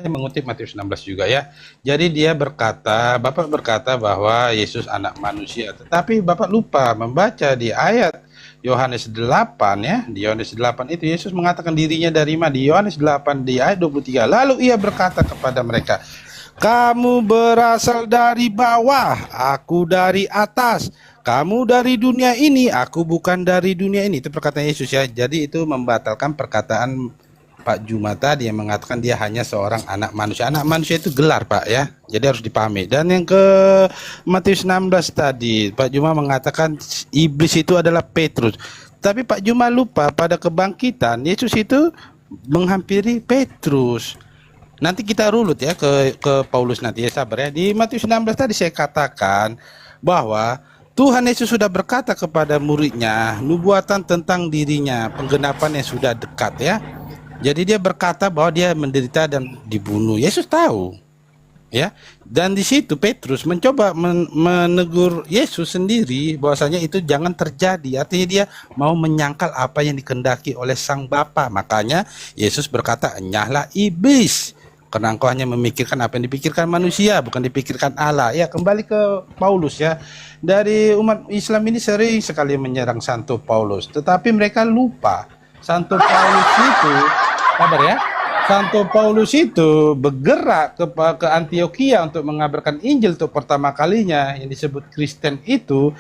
mengutip Matius 16 juga ya. Jadi dia berkata, Bapak berkata bahwa Yesus anak manusia. Tetapi Bapak lupa membaca di ayat Yohanes 8 ya. Di Yohanes 8 itu Yesus mengatakan dirinya dari mana? Di Yohanes 8 di ayat 23. Lalu ia berkata kepada mereka, kamu berasal dari bawah, aku dari atas. Kamu dari dunia ini, aku bukan dari dunia ini. Itu perkataan Yesus ya. Jadi itu membatalkan perkataan Pak Juma tadi yang mengatakan dia hanya seorang anak manusia. Anak manusia itu gelar, Pak ya. Jadi harus dipahami. Dan yang ke Matius 16 tadi, Pak Juma mengatakan iblis itu adalah Petrus. Tapi Pak Juma lupa pada kebangkitan Yesus itu menghampiri Petrus. Nanti kita rulut ya ke Paulus nanti ya, sabar ya. Di Matius 16 tadi saya katakan bahwa Tuhan Yesus sudah berkata kepada muridnya nubuatan tentang dirinya, penggenapan yang sudah dekat ya. Jadi dia berkata bahwa dia menderita dan dibunuh. Yesus tahu, ya. Dan di situ Petrus mencoba menegur Yesus sendiri bahwasanya itu jangan terjadi. Artinya dia mau menyangkal apa yang dikehendaki oleh Sang Bapa. Makanya Yesus berkata, "Enyahlah iblis, karena engkau hanya memikirkan apa yang dipikirkan manusia, bukan dipikirkan Allah." Ya, kembali ke Paulus ya. Dari umat Islam ini sering sekali menyerang Santo Paulus, tetapi mereka lupa Santo Paulus itu, kabar ya, Santo Paulus itu bergerak ke Antioquia untuk mengabarkan Injil untuk pertama kalinya yang disebut Kristen itu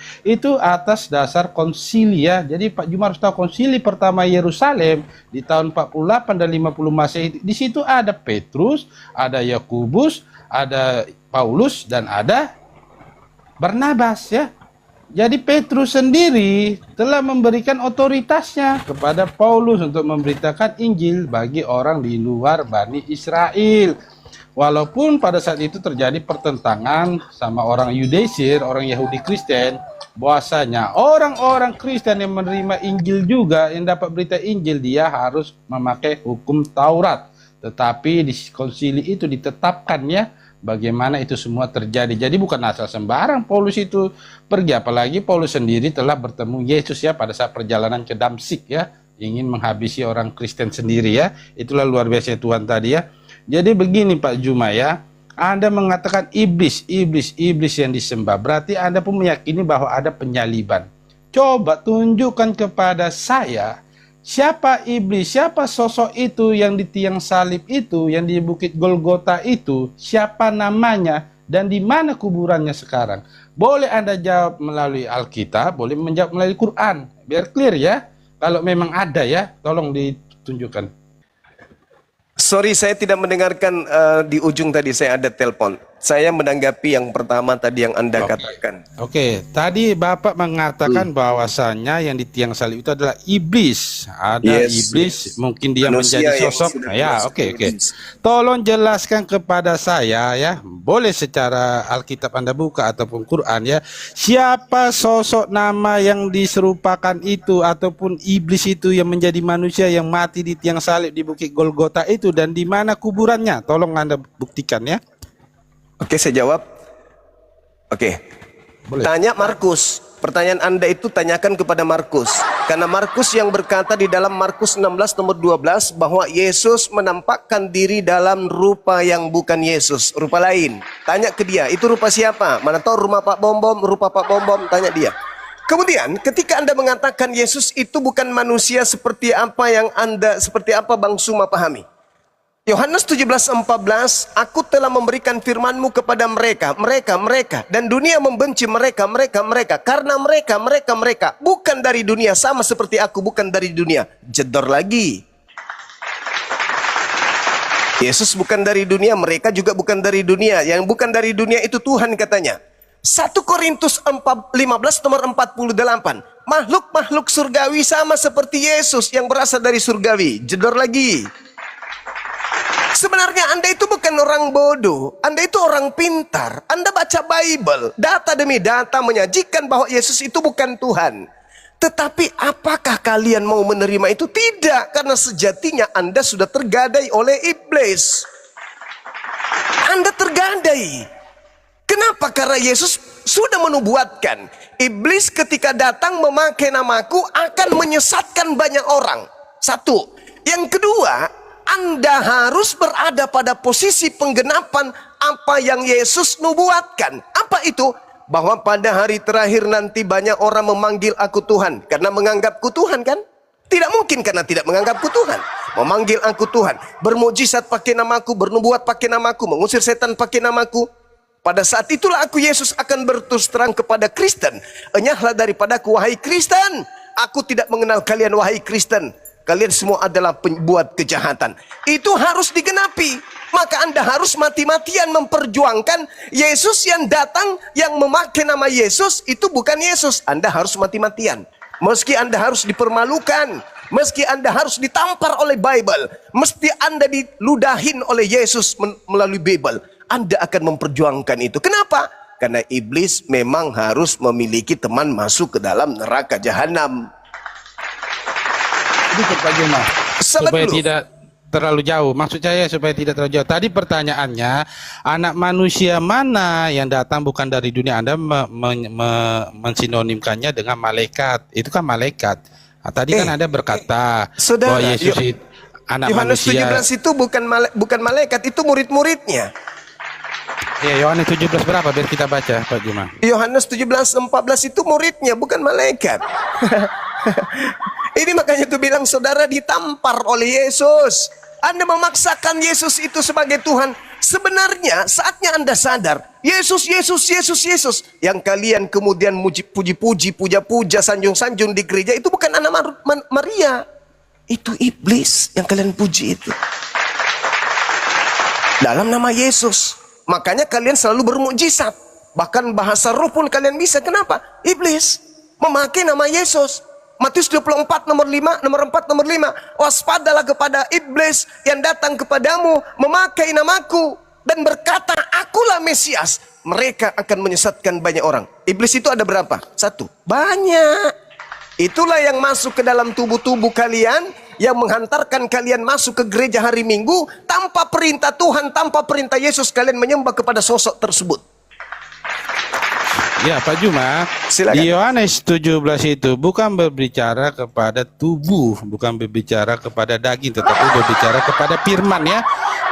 atas dasar konsili ya. Jadi Pak Juma harus tahu konsili pertama Yerusalem di tahun 48 dan 50 Masehi. Di situ ada Petrus, ada Yakobus, ada Paulus dan ada Barnabas ya. Jadi Petrus sendiri telah memberikan otoritasnya kepada Paulus untuk memberitakan Injil bagi orang di luar Bani Israel. Walaupun pada saat itu terjadi pertentangan sama orang Yudaisir, orang Yahudi Kristen, bahwasanya orang-orang Kristen yang menerima Injil juga, yang dapat berita Injil, dia harus memakai hukum Taurat. Tetapi di konsili itu ditetapkan ya, bagaimana itu semua terjadi. Jadi bukan asal sembarang Paulus itu pergi, apalagi Paulus sendiri telah bertemu Yesus ya pada saat perjalanan ke Damsik ya, ingin menghabisi orang Kristen sendiri ya. Itulah luar biasa Tuhan tadi ya. Jadi begini Pak Juma ya, Anda mengatakan iblis yang disembah, berarti Anda pun meyakini bahwa ada penyaliban. Coba tunjukkan kepada saya siapa iblis, siapa sosok itu yang di tiang salib itu, yang di Bukit Golgota itu, siapa namanya dan di mana kuburannya sekarang? Boleh Anda jawab melalui Alkitab, boleh menjawab melalui Quran, biar clear ya. Kalau memang ada ya, tolong ditunjukkan. Sorry, saya tidak mendengarkan di ujung tadi, saya ada telepon. Saya menanggapi yang pertama tadi yang Anda katakan. Oke, tadi Bapak mengatakan bahwasannya yang di tiang salib itu adalah iblis. Ada iblis, mungkin dia manusia menjadi sosok. Ya, oke. Tolong jelaskan kepada saya ya, boleh secara Alkitab Anda buka ataupun Quran ya. Siapa sosok nama yang diserupakan itu ataupun iblis itu yang menjadi manusia yang mati di tiang salib di Bukit Golgota itu, dan di mana kuburannya? Tolong Anda buktikan ya. Oke, saya jawab. Oke. Boleh. Tanya Markus. Pertanyaan Anda itu tanyakan kepada Markus. Karena Markus yang berkata di dalam Markus 16 nomor 12 bahwa Yesus menampakkan diri dalam rupa yang bukan Yesus, rupa lain. Tanya ke dia, itu rupa siapa? Mana tahu rumah Pak Bom-Bom, rupa Pak Bom-Bom, tanya dia. Kemudian ketika Anda mengatakan Yesus itu bukan manusia seperti apa yang seperti apa Bang Suma pahami? Yohanes 17:14, aku telah memberikan firman-Mu kepada mereka, dan dunia membenci mereka, karena mereka bukan dari dunia, sama seperti aku bukan dari dunia. Jedor lagi. Yesus bukan dari dunia, mereka juga bukan dari dunia. Yang bukan dari dunia itu Tuhan katanya. 1 Korintus 15 nomor 48, makhluk-makhluk surgawi sama seperti Yesus yang berasal dari surgawi. Jedor lagi. Sebenarnya Anda itu bukan orang bodoh, Anda itu orang pintar. Anda baca Bible, data demi data menyajikan bahwa Yesus itu bukan Tuhan. Tetapi apakah kalian mau menerima itu? Tidak, karena sejatinya Anda sudah tergadai oleh iblis. Anda tergadai. Kenapa? Karena Yesus sudah menubuatkan, iblis ketika datang memakai namaku akan menyesatkan banyak orang. Satu. Yang kedua, Anda harus berada pada posisi penggenapan apa yang Yesus nubuatkan. Apa itu? Bahwa pada hari terakhir nanti banyak orang memanggil aku Tuhan. Karena menganggapku Tuhan kan? Tidak mungkin karena tidak menganggapku Tuhan. Memanggil aku Tuhan. Bermujizat pakai namaku, bernubuat pakai namaku, mengusir setan pakai namaku. Pada saat itulah aku Yesus akan berterus terang kepada Kristen. Enyahlah daripadaku wahai Kristen. Aku tidak mengenal kalian wahai Kristen. Kalian semua adalah pembuat kejahatan. Itu harus digenapi. Maka Anda harus mati-matian memperjuangkan Yesus yang datang, yang memakai nama Yesus, itu bukan Yesus. Anda harus mati-matian. Meski Anda harus dipermalukan, meski Anda harus ditampar oleh Bible, mesti Anda diludahin oleh Yesus melalui Bible, Anda akan memperjuangkan itu. Kenapa? Karena iblis memang harus memiliki teman masuk ke dalam neraka jahanam. Itu Pak Juma. Salat Supaya dulu. tidak terlalu jauh. Maksud saya supaya tidak terlalu jauh. Tadi pertanyaannya, anak manusia mana yang datang bukan dari dunia? Anda mensinonimkannya dengan malaikat. Itu kan malaikat. Nah, tadi kan Anda berkata Saudara, bahwa Yesus itu anak Yohanes manusia. 17 itu bukan malaikat, itu murid-muridnya. Ya, Yohanes 17 berapa? Biar kita baca, Pak Juma. Yohanes 17:14 itu muridnya, bukan malaikat. Ini makanya tuh bilang saudara ditampar oleh Yesus. Anda memaksakan Yesus itu sebagai Tuhan. Sebenarnya saatnya Anda sadar, Yesus, Yesus, Yesus, Yesus, yang kalian kemudian puji-puji, puja-puja, sanjung-sanjung di gereja, itu bukan anak Maria. Itu iblis yang kalian puji itu. Dalam nama Yesus. Makanya kalian selalu bermukjizat. Bahkan bahasa roh pun kalian bisa. Kenapa? Iblis memakai nama Yesus. Matius 24 nomor 5, nomor 4, nomor 5. Waspadalah kepada iblis yang datang kepadamu memakai namaku dan berkata, akulah Mesias. Mereka akan menyesatkan banyak orang. Iblis itu ada berapa? Satu. Banyak. Itulah yang masuk ke dalam tubuh-tubuh kalian, yang menghantarkan kalian masuk ke gereja hari Minggu tanpa perintah Tuhan, tanpa perintah Yesus, kalian menyembah kepada sosok tersebut. Ya, Pak Juma, Silakan. di Yohanes 17 itu bukan berbicara kepada tubuh, bukan berbicara kepada daging, tetapi berbicara kepada firman ya.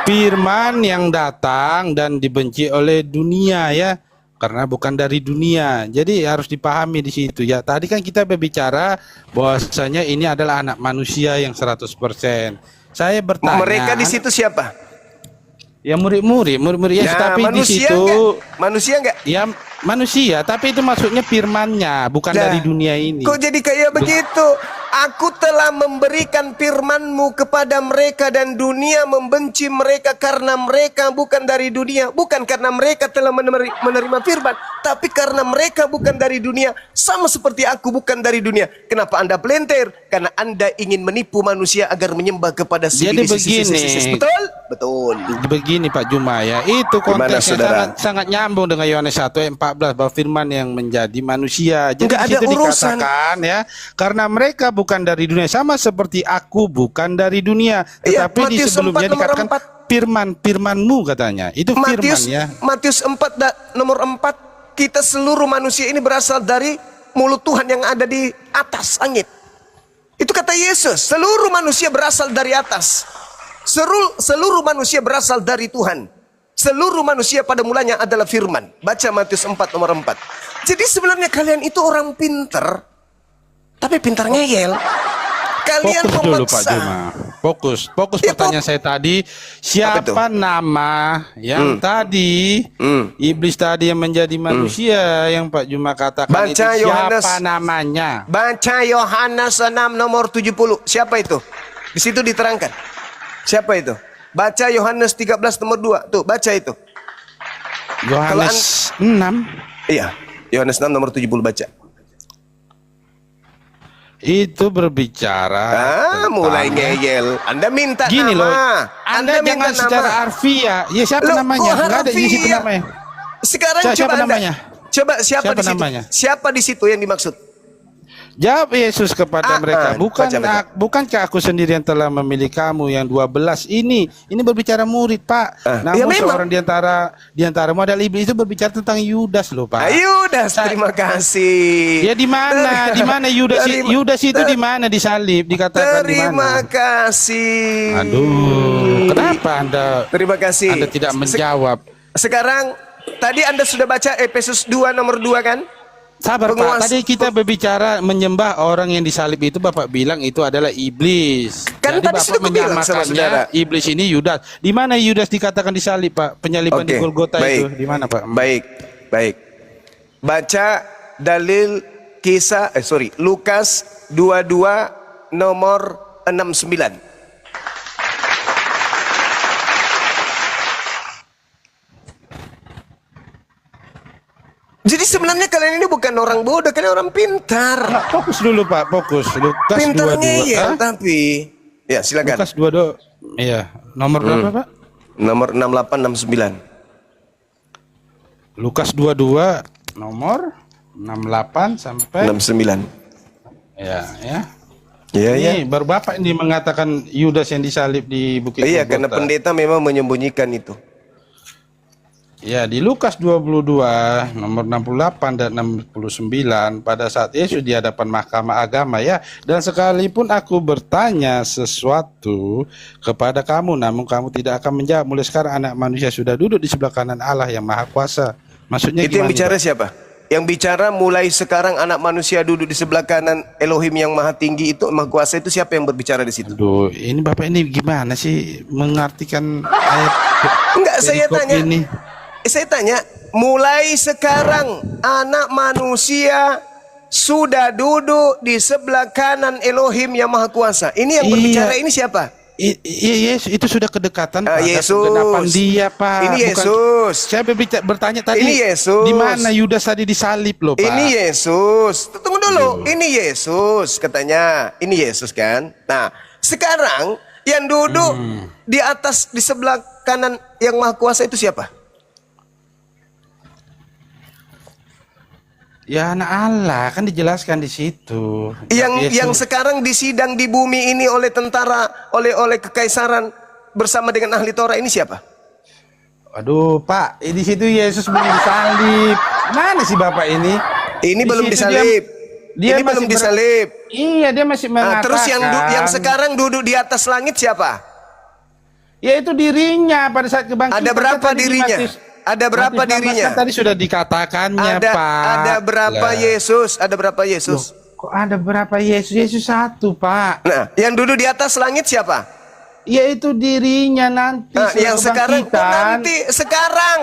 Firman yang datang dan dibenci oleh dunia ya, karena bukan dari dunia. Jadi harus dipahami di situ ya. Tadi kan kita berbicara bahwasanya ini adalah anak manusia yang 100%. Saya bertanya, Mereka di situ siapa? ya murid-murid ya, tapi di situ enggak? Manusia enggak? ya manusia, tapi itu maksudnya firmannya, bukan Nah, dari dunia ini. Kok jadi kayak begitu? Aku telah memberikan firman-Mu kepada mereka dan dunia membenci mereka karena mereka bukan dari dunia. Bukan karena mereka telah menerima firman, tapi karena mereka bukan dari dunia. Sama seperti aku bukan dari dunia. Kenapa Anda pelintir? Karena Anda ingin menipu manusia agar menyembah kepada Jadi begini. Betul? Betul. Begini Pak Juma ya, itu Gimana, konteksnya saudara? sangat nyambung dengan Yohanes 1 ayat 14 bahwa firman yang menjadi manusia. Jadi Nggak di situ ada urusan. dikatakan ya, karena mereka bukan dari dunia, sama seperti aku bukan dari dunia. Iya, Tetapi di Matius sebelumnya 4 nomor dikatakan 4. firmanmu katanya. Itu firman ya. Matius 4 nomor 4, kita seluruh manusia ini berasal dari mulut Tuhan yang ada di atas langit. Itu kata Yesus, seluruh manusia berasal dari atas. Seluruh manusia berasal dari Tuhan. Seluruh manusia pada mulanya adalah firman. Baca Matius 4 nomor 4. Jadi sebenarnya kalian itu orang pinter, tapi pintar ngeyel. Kalian Fokus dulu Pak memaksa. Juma. Fokus Ya, pertanyaan saya tadi, siapa nama yang tadi iblis tadi yang menjadi manusia yang Pak Juma katakan Baca itu Yohanes. siapa namanya? Baca Yohanes 6 nomor 70. Siapa itu? Di situ diterangkan. Siapa itu? Baca Yohanes 13 nomor 2. Tuh, baca itu. Yohanes 6 Iya, Yohanes 6 nomor 70 baca. itu berbicara Mulai tentang- ngeyel. Anda minta Gini nama. loh, Anda jangan minta secara nama. harfiah. Ya siapa Loh, namanya? kok Enggak ada di situ harfiah? namanya. Sekarang Siapa coba Anda. namanya? Coba siapa Siapa di situ? namanya? Siapa di situ yang dimaksud? Jawab Yesus kepada mereka, baca. bukankah aku sendiri yang telah memilih kamu yang 12 ini? Ini berbicara murid, Pak. Ya Namun memang. seorang di antaramu adalah iblis. Itu berbicara tentang Yudas loh, Pak. Yudas, terima kasih. Ya di mana? Di mana Yudas? Yudas itu di mana disalib? Dikatakan di mana? Terima kasih. Aduh, kenapa Terima kasih. Anda tidak menjawab? Sekarang tadi Anda sudah baca Efesus 2 nomor 2 kan? Sabar Pak, tadi kita berbicara menyembah orang yang disalib itu Bapak bilang itu adalah iblis. Kan Jadi tadi Bapak sudah kubilang sama saudara. menyamakannya iblis ini Yudas. Di mana Yudas dikatakan disalib Pak? Penyaliban di Golgota itu di mana Pak? Baik. Baca dalil kisah Lukas 22 nomor 69. Jadi sebenarnya kalian ini bukan orang bodoh, kalian orang pintar. Nah, fokus dulu Pak, fokus. Lukas Pintarnya 22. ya, tapi ya silakan. Lukas 22. Iya, nomor berapa Pak? Nomor 6869. Lukas 22 nomor 68 sampai 69. Ya. Iya. Ini baru Bapak ini mengatakan Yudas yang disalib di Bukit Iya, Golgota. karena pendeta memang menyembunyikan itu. Ya, di Lukas 22 nomor 68 dan 69 pada saat Yesus di hadapan mahkamah agama ya, dan sekalipun aku bertanya sesuatu kepada kamu namun kamu tidak akan menjawab, mulai sekarang anak manusia sudah duduk di sebelah kanan Allah yang maha kuasa. Maksudnya Itu yang gimana, bicara Pak? siapa? Yang bicara mulai sekarang anak manusia duduk di sebelah kanan Elohim yang maha tinggi itu, maha kuasa itu, siapa yang berbicara di situ? Aduh, ini Bapak ini gimana sih mengartikan ayat Enggak, saya perikop tanya. ini? Saya tanya, mulai sekarang anak manusia sudah duduk di sebelah kanan Elohim yang maha kuasa. Ini yang berbicara ini siapa? Iya, itu sudah kedekatan pada Yesus. penggenapan dia, Pak. Ini Bukan- Yesus. Saya bertanya tadi. Ini Yesus. Di mana Yudas tadi disalib loh, Pak? Ini Yesus. Tunggu dulu. Ini Yesus katanya. Ini Yesus kan. Nah, sekarang yang duduk di atas di sebelah kanan yang maha kuasa itu siapa? Ya anak Allah, kan dijelaskan di situ. Yang sekarang disidang di bumi ini oleh tentara, oleh kekaisaran bersama dengan ahli Torah ini siapa? Aduh, Pak, di situ Yesus belum disalib. Mana sih Bapak ini? Ini Di belum situ disalib. Dia Ini belum masih disalib. Iya, dia masih mengatakan. Terus yang sekarang duduk di atas langit siapa? Yaitu dirinya pada saat kebangkitan. Ada berapa Tadi di dirinya? Matius- Ada berapa Matius 16 dirinya? kan tadi sudah dikatakannya, Pak. Ada berapa Lah. Yesus? Ada berapa Yesus? Kok ada berapa Yesus? Yesus satu, Pak. Nah, yang duduk di atas langit siapa? Yaitu dirinya nanti. Nah, yang sekarang sekarang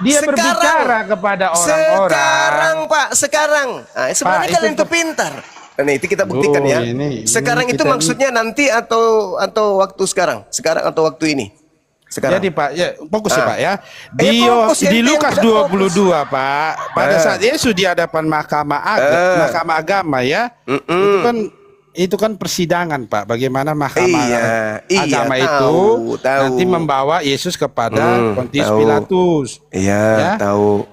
dia berbicara kepada orang-orang. Sekarang, Pak, sekarang. Nah, sebenarnya Pak, kalian itu itu pintar. Nah, itu kita buktikan ya. Sekarang itu kita maksudnya nanti atau waktu sekarang? Sekarang atau waktu ini? Sekarang. Jadi Pak, ya fokus ya Pak ya. fokus, Di yang Lukas tidak 22 Pak, pada saat Yesus di hadapan mahkamah agama ya, itu kan persidangan Pak. Bagaimana mahkamah agama itu tahu. nanti membawa Yesus kepada Pontius Pilatus. Iya, Ya. tahu.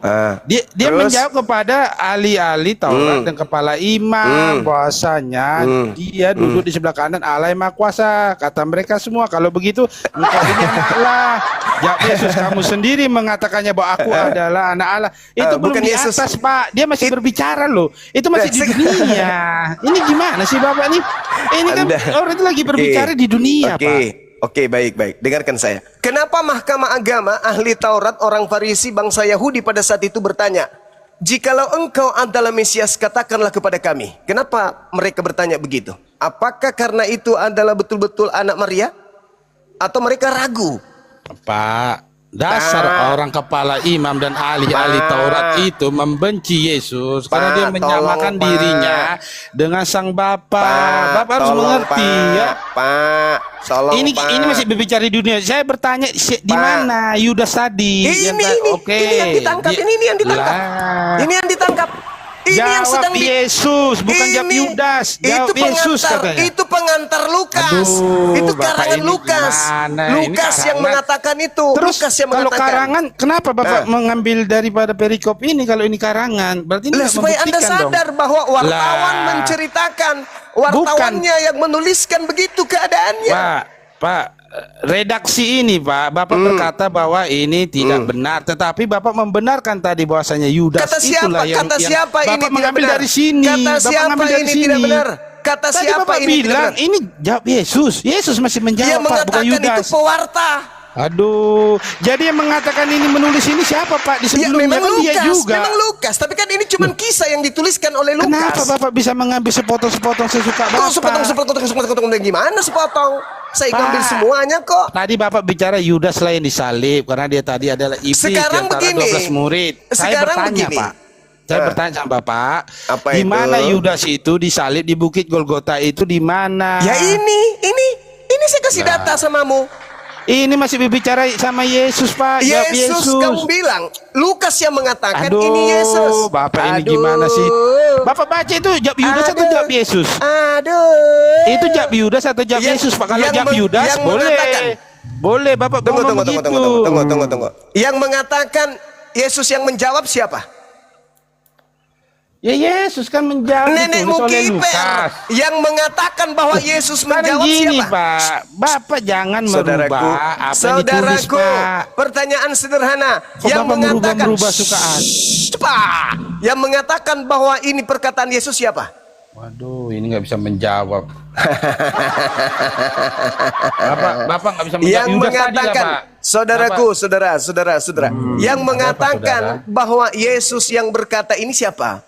Dia Terus? menjawab kepada ahli-ahli Taurat dan kepala imam bahwasanya dia duduk di sebelah kanan Allah yang Maha Kuasa. Kata mereka semua, kalau begitu engkau ini anak Allah. Jawab Yesus, kamu sendiri mengatakannya bahwa aku adalah anak Allah. Itu belum bukan di Yesus. atas Pak. Dia masih berbicara loh. Itu masih di dunia. Ini gimana sih Bapak nih? Ini kan orang itu lagi berbicara di dunia Pak. Oke, baik. Dengarkan saya. Kenapa mahkamah agama, ahli Taurat, orang Farisi, bangsa Yahudi pada saat itu bertanya, jikalau engkau adalah Mesias, katakanlah kepada kami. Kenapa mereka bertanya begitu? Apakah karena itu adalah betul-betul anak Maria? Atau mereka ragu? Pak, dasar orang kepala imam dan ahli-ahli Taurat itu membenci Yesus karena dia menyamakan dirinya dengan Sang Bapa. Bapak harus mengerti ya. Pak, tolong Ini masih berbicara di dunia. Saya bertanya di mana Yudas tadi? Ini yang ditangkap. Ini yang ditangkap. Lah. Ini yang ditangkap. Ini yang Jawab sedang Yesus, bukan jawab Ini- Yudas. Jawab itu Yesus pengantar, katanya. itu pengantar Lukas. Aduh, Itu Bapak karangan ini Lukas. gimana? Ini Lukas yang karangan. mengatakan itu. Terus Lukas yang kalau mengatakan. karangan, kenapa Bapak Nah. mengambil daripada perikop ini kalau ini karangan? Berarti ini Lah, nggak supaya Anda membuktikan sadar dong. bahwa wartawan Lah. menceritakan, wartawannya yang menuliskan begitu keadaannya. Pak, redaksi ini Pak, Bapak berkata bahwa ini tidak benar, tetapi Bapak membenarkan tadi bahwasanya Yudas Kata siapa? itulah yang Kata siapa Bapak ini tidak mengambil benar? dari sini. Kata Bapak siapa mengambil dari ini sini. tidak benar? Kata Tadi siapa Bapak ini tidak bilang benar? ini jawab Yesus. Yesus masih Dia menjawab Pak, bukan mengatakan itu Yudas. pewarta. Aduh, jadi yang mengatakan ini menulis ini siapa Pak? Di Ya, sebelumnya memang kan dia Lukas, juga. memang Lukas. Tapi kan ini cuma kisah yang dituliskan oleh Lukas. Kenapa Bapak bisa mengambil sepotong-sepotong sesuka Bapak? Kok sepotong gimana sepotong? Saya Pak. ngambil semuanya kok. Tadi Bapak bicara Yudas lah yang disalib karena dia tadi adalah iblis Sekarang di antara begini. 12 murid. Saya Sekarang bertanya begini. Pak. Saya bertanya sama Bapak, Apa di mana itu? Yudas itu disalib di Bukit Golgota itu di mana? Ya ini saya kasih Nah. data samamu. Ini masih berbicara sama Yesus Pak. Jawab Yesus, kamu bilang. Lukas yang mengatakan Aduh, ini Yesus. Bapak ini Aduh. gimana sih? Bapak baca itu jawab Yudas atau Aduh. jawab Yesus? Aduh. Itu jawab Yudas atau jawab Yang- Yesus Pak? Kalau yang jawab meng- Yudas yang boleh. mengatakan. Boleh Bapak ngomong begitu. Tunggu. Yang mengatakan Yesus yang menjawab siapa? Ya Yesus kan menjawab Nenekmu ditulis oleh kiper. Lukas. Yang mengatakan bahwa Yesus Sekarang menjawab gini siapa? Pak, Bapak jangan Saudaraku, merubah apa yang ditulis saudaraku, Pak. pertanyaan sederhana. Kok Bapak merubah sukaan? Pak, yang mengatakan bahwa ini perkataan Yesus siapa? Waduh, ini nggak bisa menjawab. Bapak nggak bisa menjawab. Yang Yudas tadi lah, mengatakan, Pak. saudaraku, Bapak- saudara, yang apa, mengatakan saudara? bahwa Yesus yang berkata ini siapa?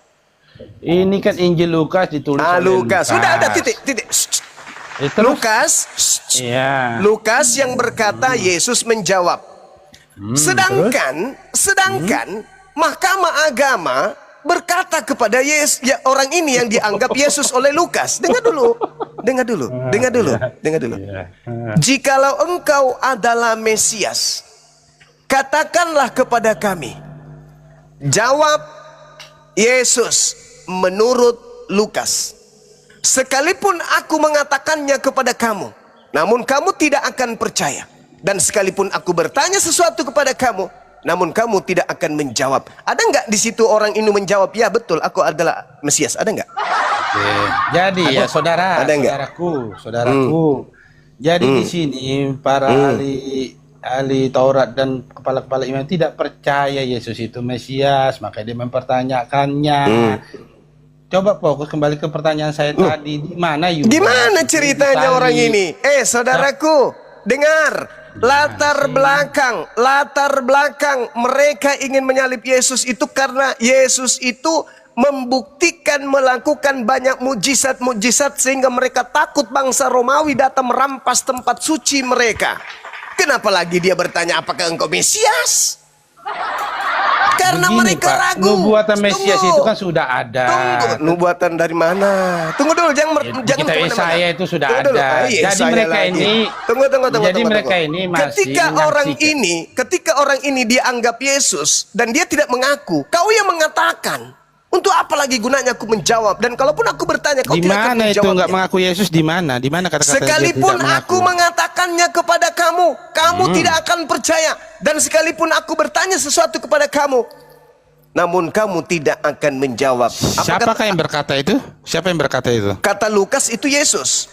Ini kan Injil Lukas ditulis oleh Lukas. Sudah ada titik. Terus? Lukas, Iya. Lukas yang berkata Yesus menjawab. Sedangkan Mahkamah Agama berkata kepada Yesus, ya, orang ini yang dianggap Yesus oleh Lukas. Dengar dulu. Iya. Jikalau engkau adalah Mesias, katakanlah kepada kami. Jawab Yesus menurut Lukas. Sekalipun aku mengatakannya kepada kamu, namun kamu tidak akan percaya. Dan sekalipun aku bertanya sesuatu kepada kamu, namun kamu tidak akan menjawab. Ada nggak di situ orang ini menjawab, ya betul, aku adalah Mesias? Ada nggak? Oke. Jadi ya Ada nggak? saudaraku. Jadi di sini para ahli Taurat dan kepala-kepala iman tidak percaya Yesus itu Mesias, maka dia mempertanyakannya. Coba fokus kembali ke pertanyaan saya tadi, di mana Yudas? Gimana itu ceritanya disalib? orang ini? Saudaraku, dengar. Latar belakang mereka ingin menyalib Yesus itu karena Yesus itu membuktikan melakukan banyak mujizat-mujizat sehingga mereka takut bangsa Romawi datang merampas tempat suci mereka. Kenapa lagi dia bertanya apakah engkau Mesias? Karena Begini, mereka Pak, ragu. nubuatan Mesias Tunggu. itu kan sudah ada. Tunggu, nubuatan dari mana? Tunggu dulu, jangan Kitab kemana-mana. Yesaya itu sudah Tunggu dulu. ada. Jadi Yesaya mereka lagi. ini Tunggu. mereka ini masih Ketika orang ini dianggap Yesus dan dia tidak mengaku, kau yang mengatakan, untuk apa lagi gunanya aku menjawab? Dan kalaupun aku bertanya, kau di tidak akan mana itu menjawabnya. nggak mengaku Yesus di mana? Di mana kata-kata dia Sekalipun tidak aku mengaku? mengatakannya kepada kamu, kamu tidak akan percaya. Dan sekalipun aku bertanya sesuatu kepada kamu, namun kamu tidak akan menjawab. Siapakah yang berkata itu? Siapa yang berkata itu? Kata Lukas itu Yesus.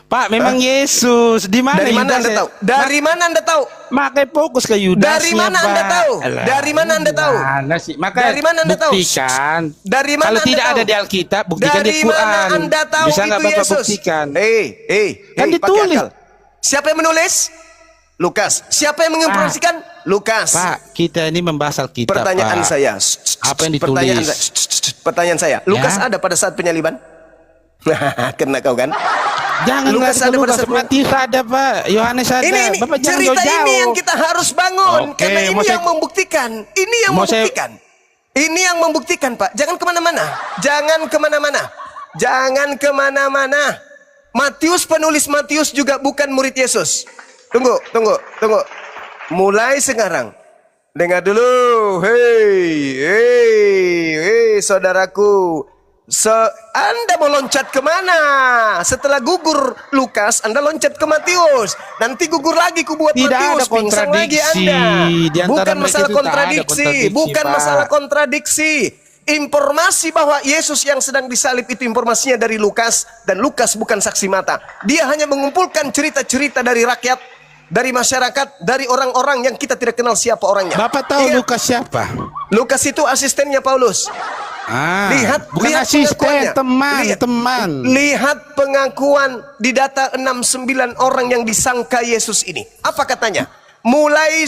Pak, memang Yesus. Di mana Dari mana Yudas Anda ya? tahu? Dari mana Anda tahu? Makanya fokus ke Yudas. Dari mana Anda tahu? Dari mana Anda tahu? Mana sih? Maka Dari mana Anda tahu? buktikan. Dari mana Kalau Anda tidak tahu? ada di Alkitab, buktikan Dari di Quran. mana Anda tahu Bisa nggak itu Bapak Yesus? buktikan? Kan Kan ditulis. Siapa yang menulis? Lukas. Siapa yang menginformasikan? Lukas. Pak, kita ini membahas Alkitab. Pertanyaan Pak. saya. Apa yang ditulis? Pertanyaan saya. Lukas Ya. ada pada saat penyaliban? Kena kau kan? Jangan Lukas lari ke ada pada Lukas. saat- Matius ada Pak, Yohanes ada. Ini Bapak jangan cerita jauh-jauh. ini yang kita harus bangun. Oke, Karena ini mau saya- yang membuktikan. Ini yang mau saya- membuktikan. Ini yang membuktikan, Pak. Jangan kemana-mana. Jangan kemana-mana. Jangan kemana-mana. Penulis Matius juga bukan murid Yesus. Tunggu. Mulai sekarang, Dengar dulu, hei, saudaraku. Anda mau loncat kemana? Setelah gugur Lukas, Anda loncat ke Matius. Nanti gugur lagi ku buat Tidak ada Matius, pingsan lagi kontradiksi. Anda. Di antara Bukan mereka masalah itu tak ada kontradiksi, bukan Pak. masalah kontradiksi. Informasi bahwa Yesus yang sedang disalib itu informasinya dari Lukas, dan Lukas bukan saksi mata. Dia hanya mengumpulkan cerita-cerita dari rakyat, dari masyarakat, dari orang-orang yang kita tidak kenal siapa orangnya. Bapak tahu Ingat, Lukas siapa? Lukas itu asistennya Paulus. Bukan asisten, pengakuannya. teman. Lihat pengakuan di data 69 orang yang disangka Yesus ini. Apa katanya? Mulai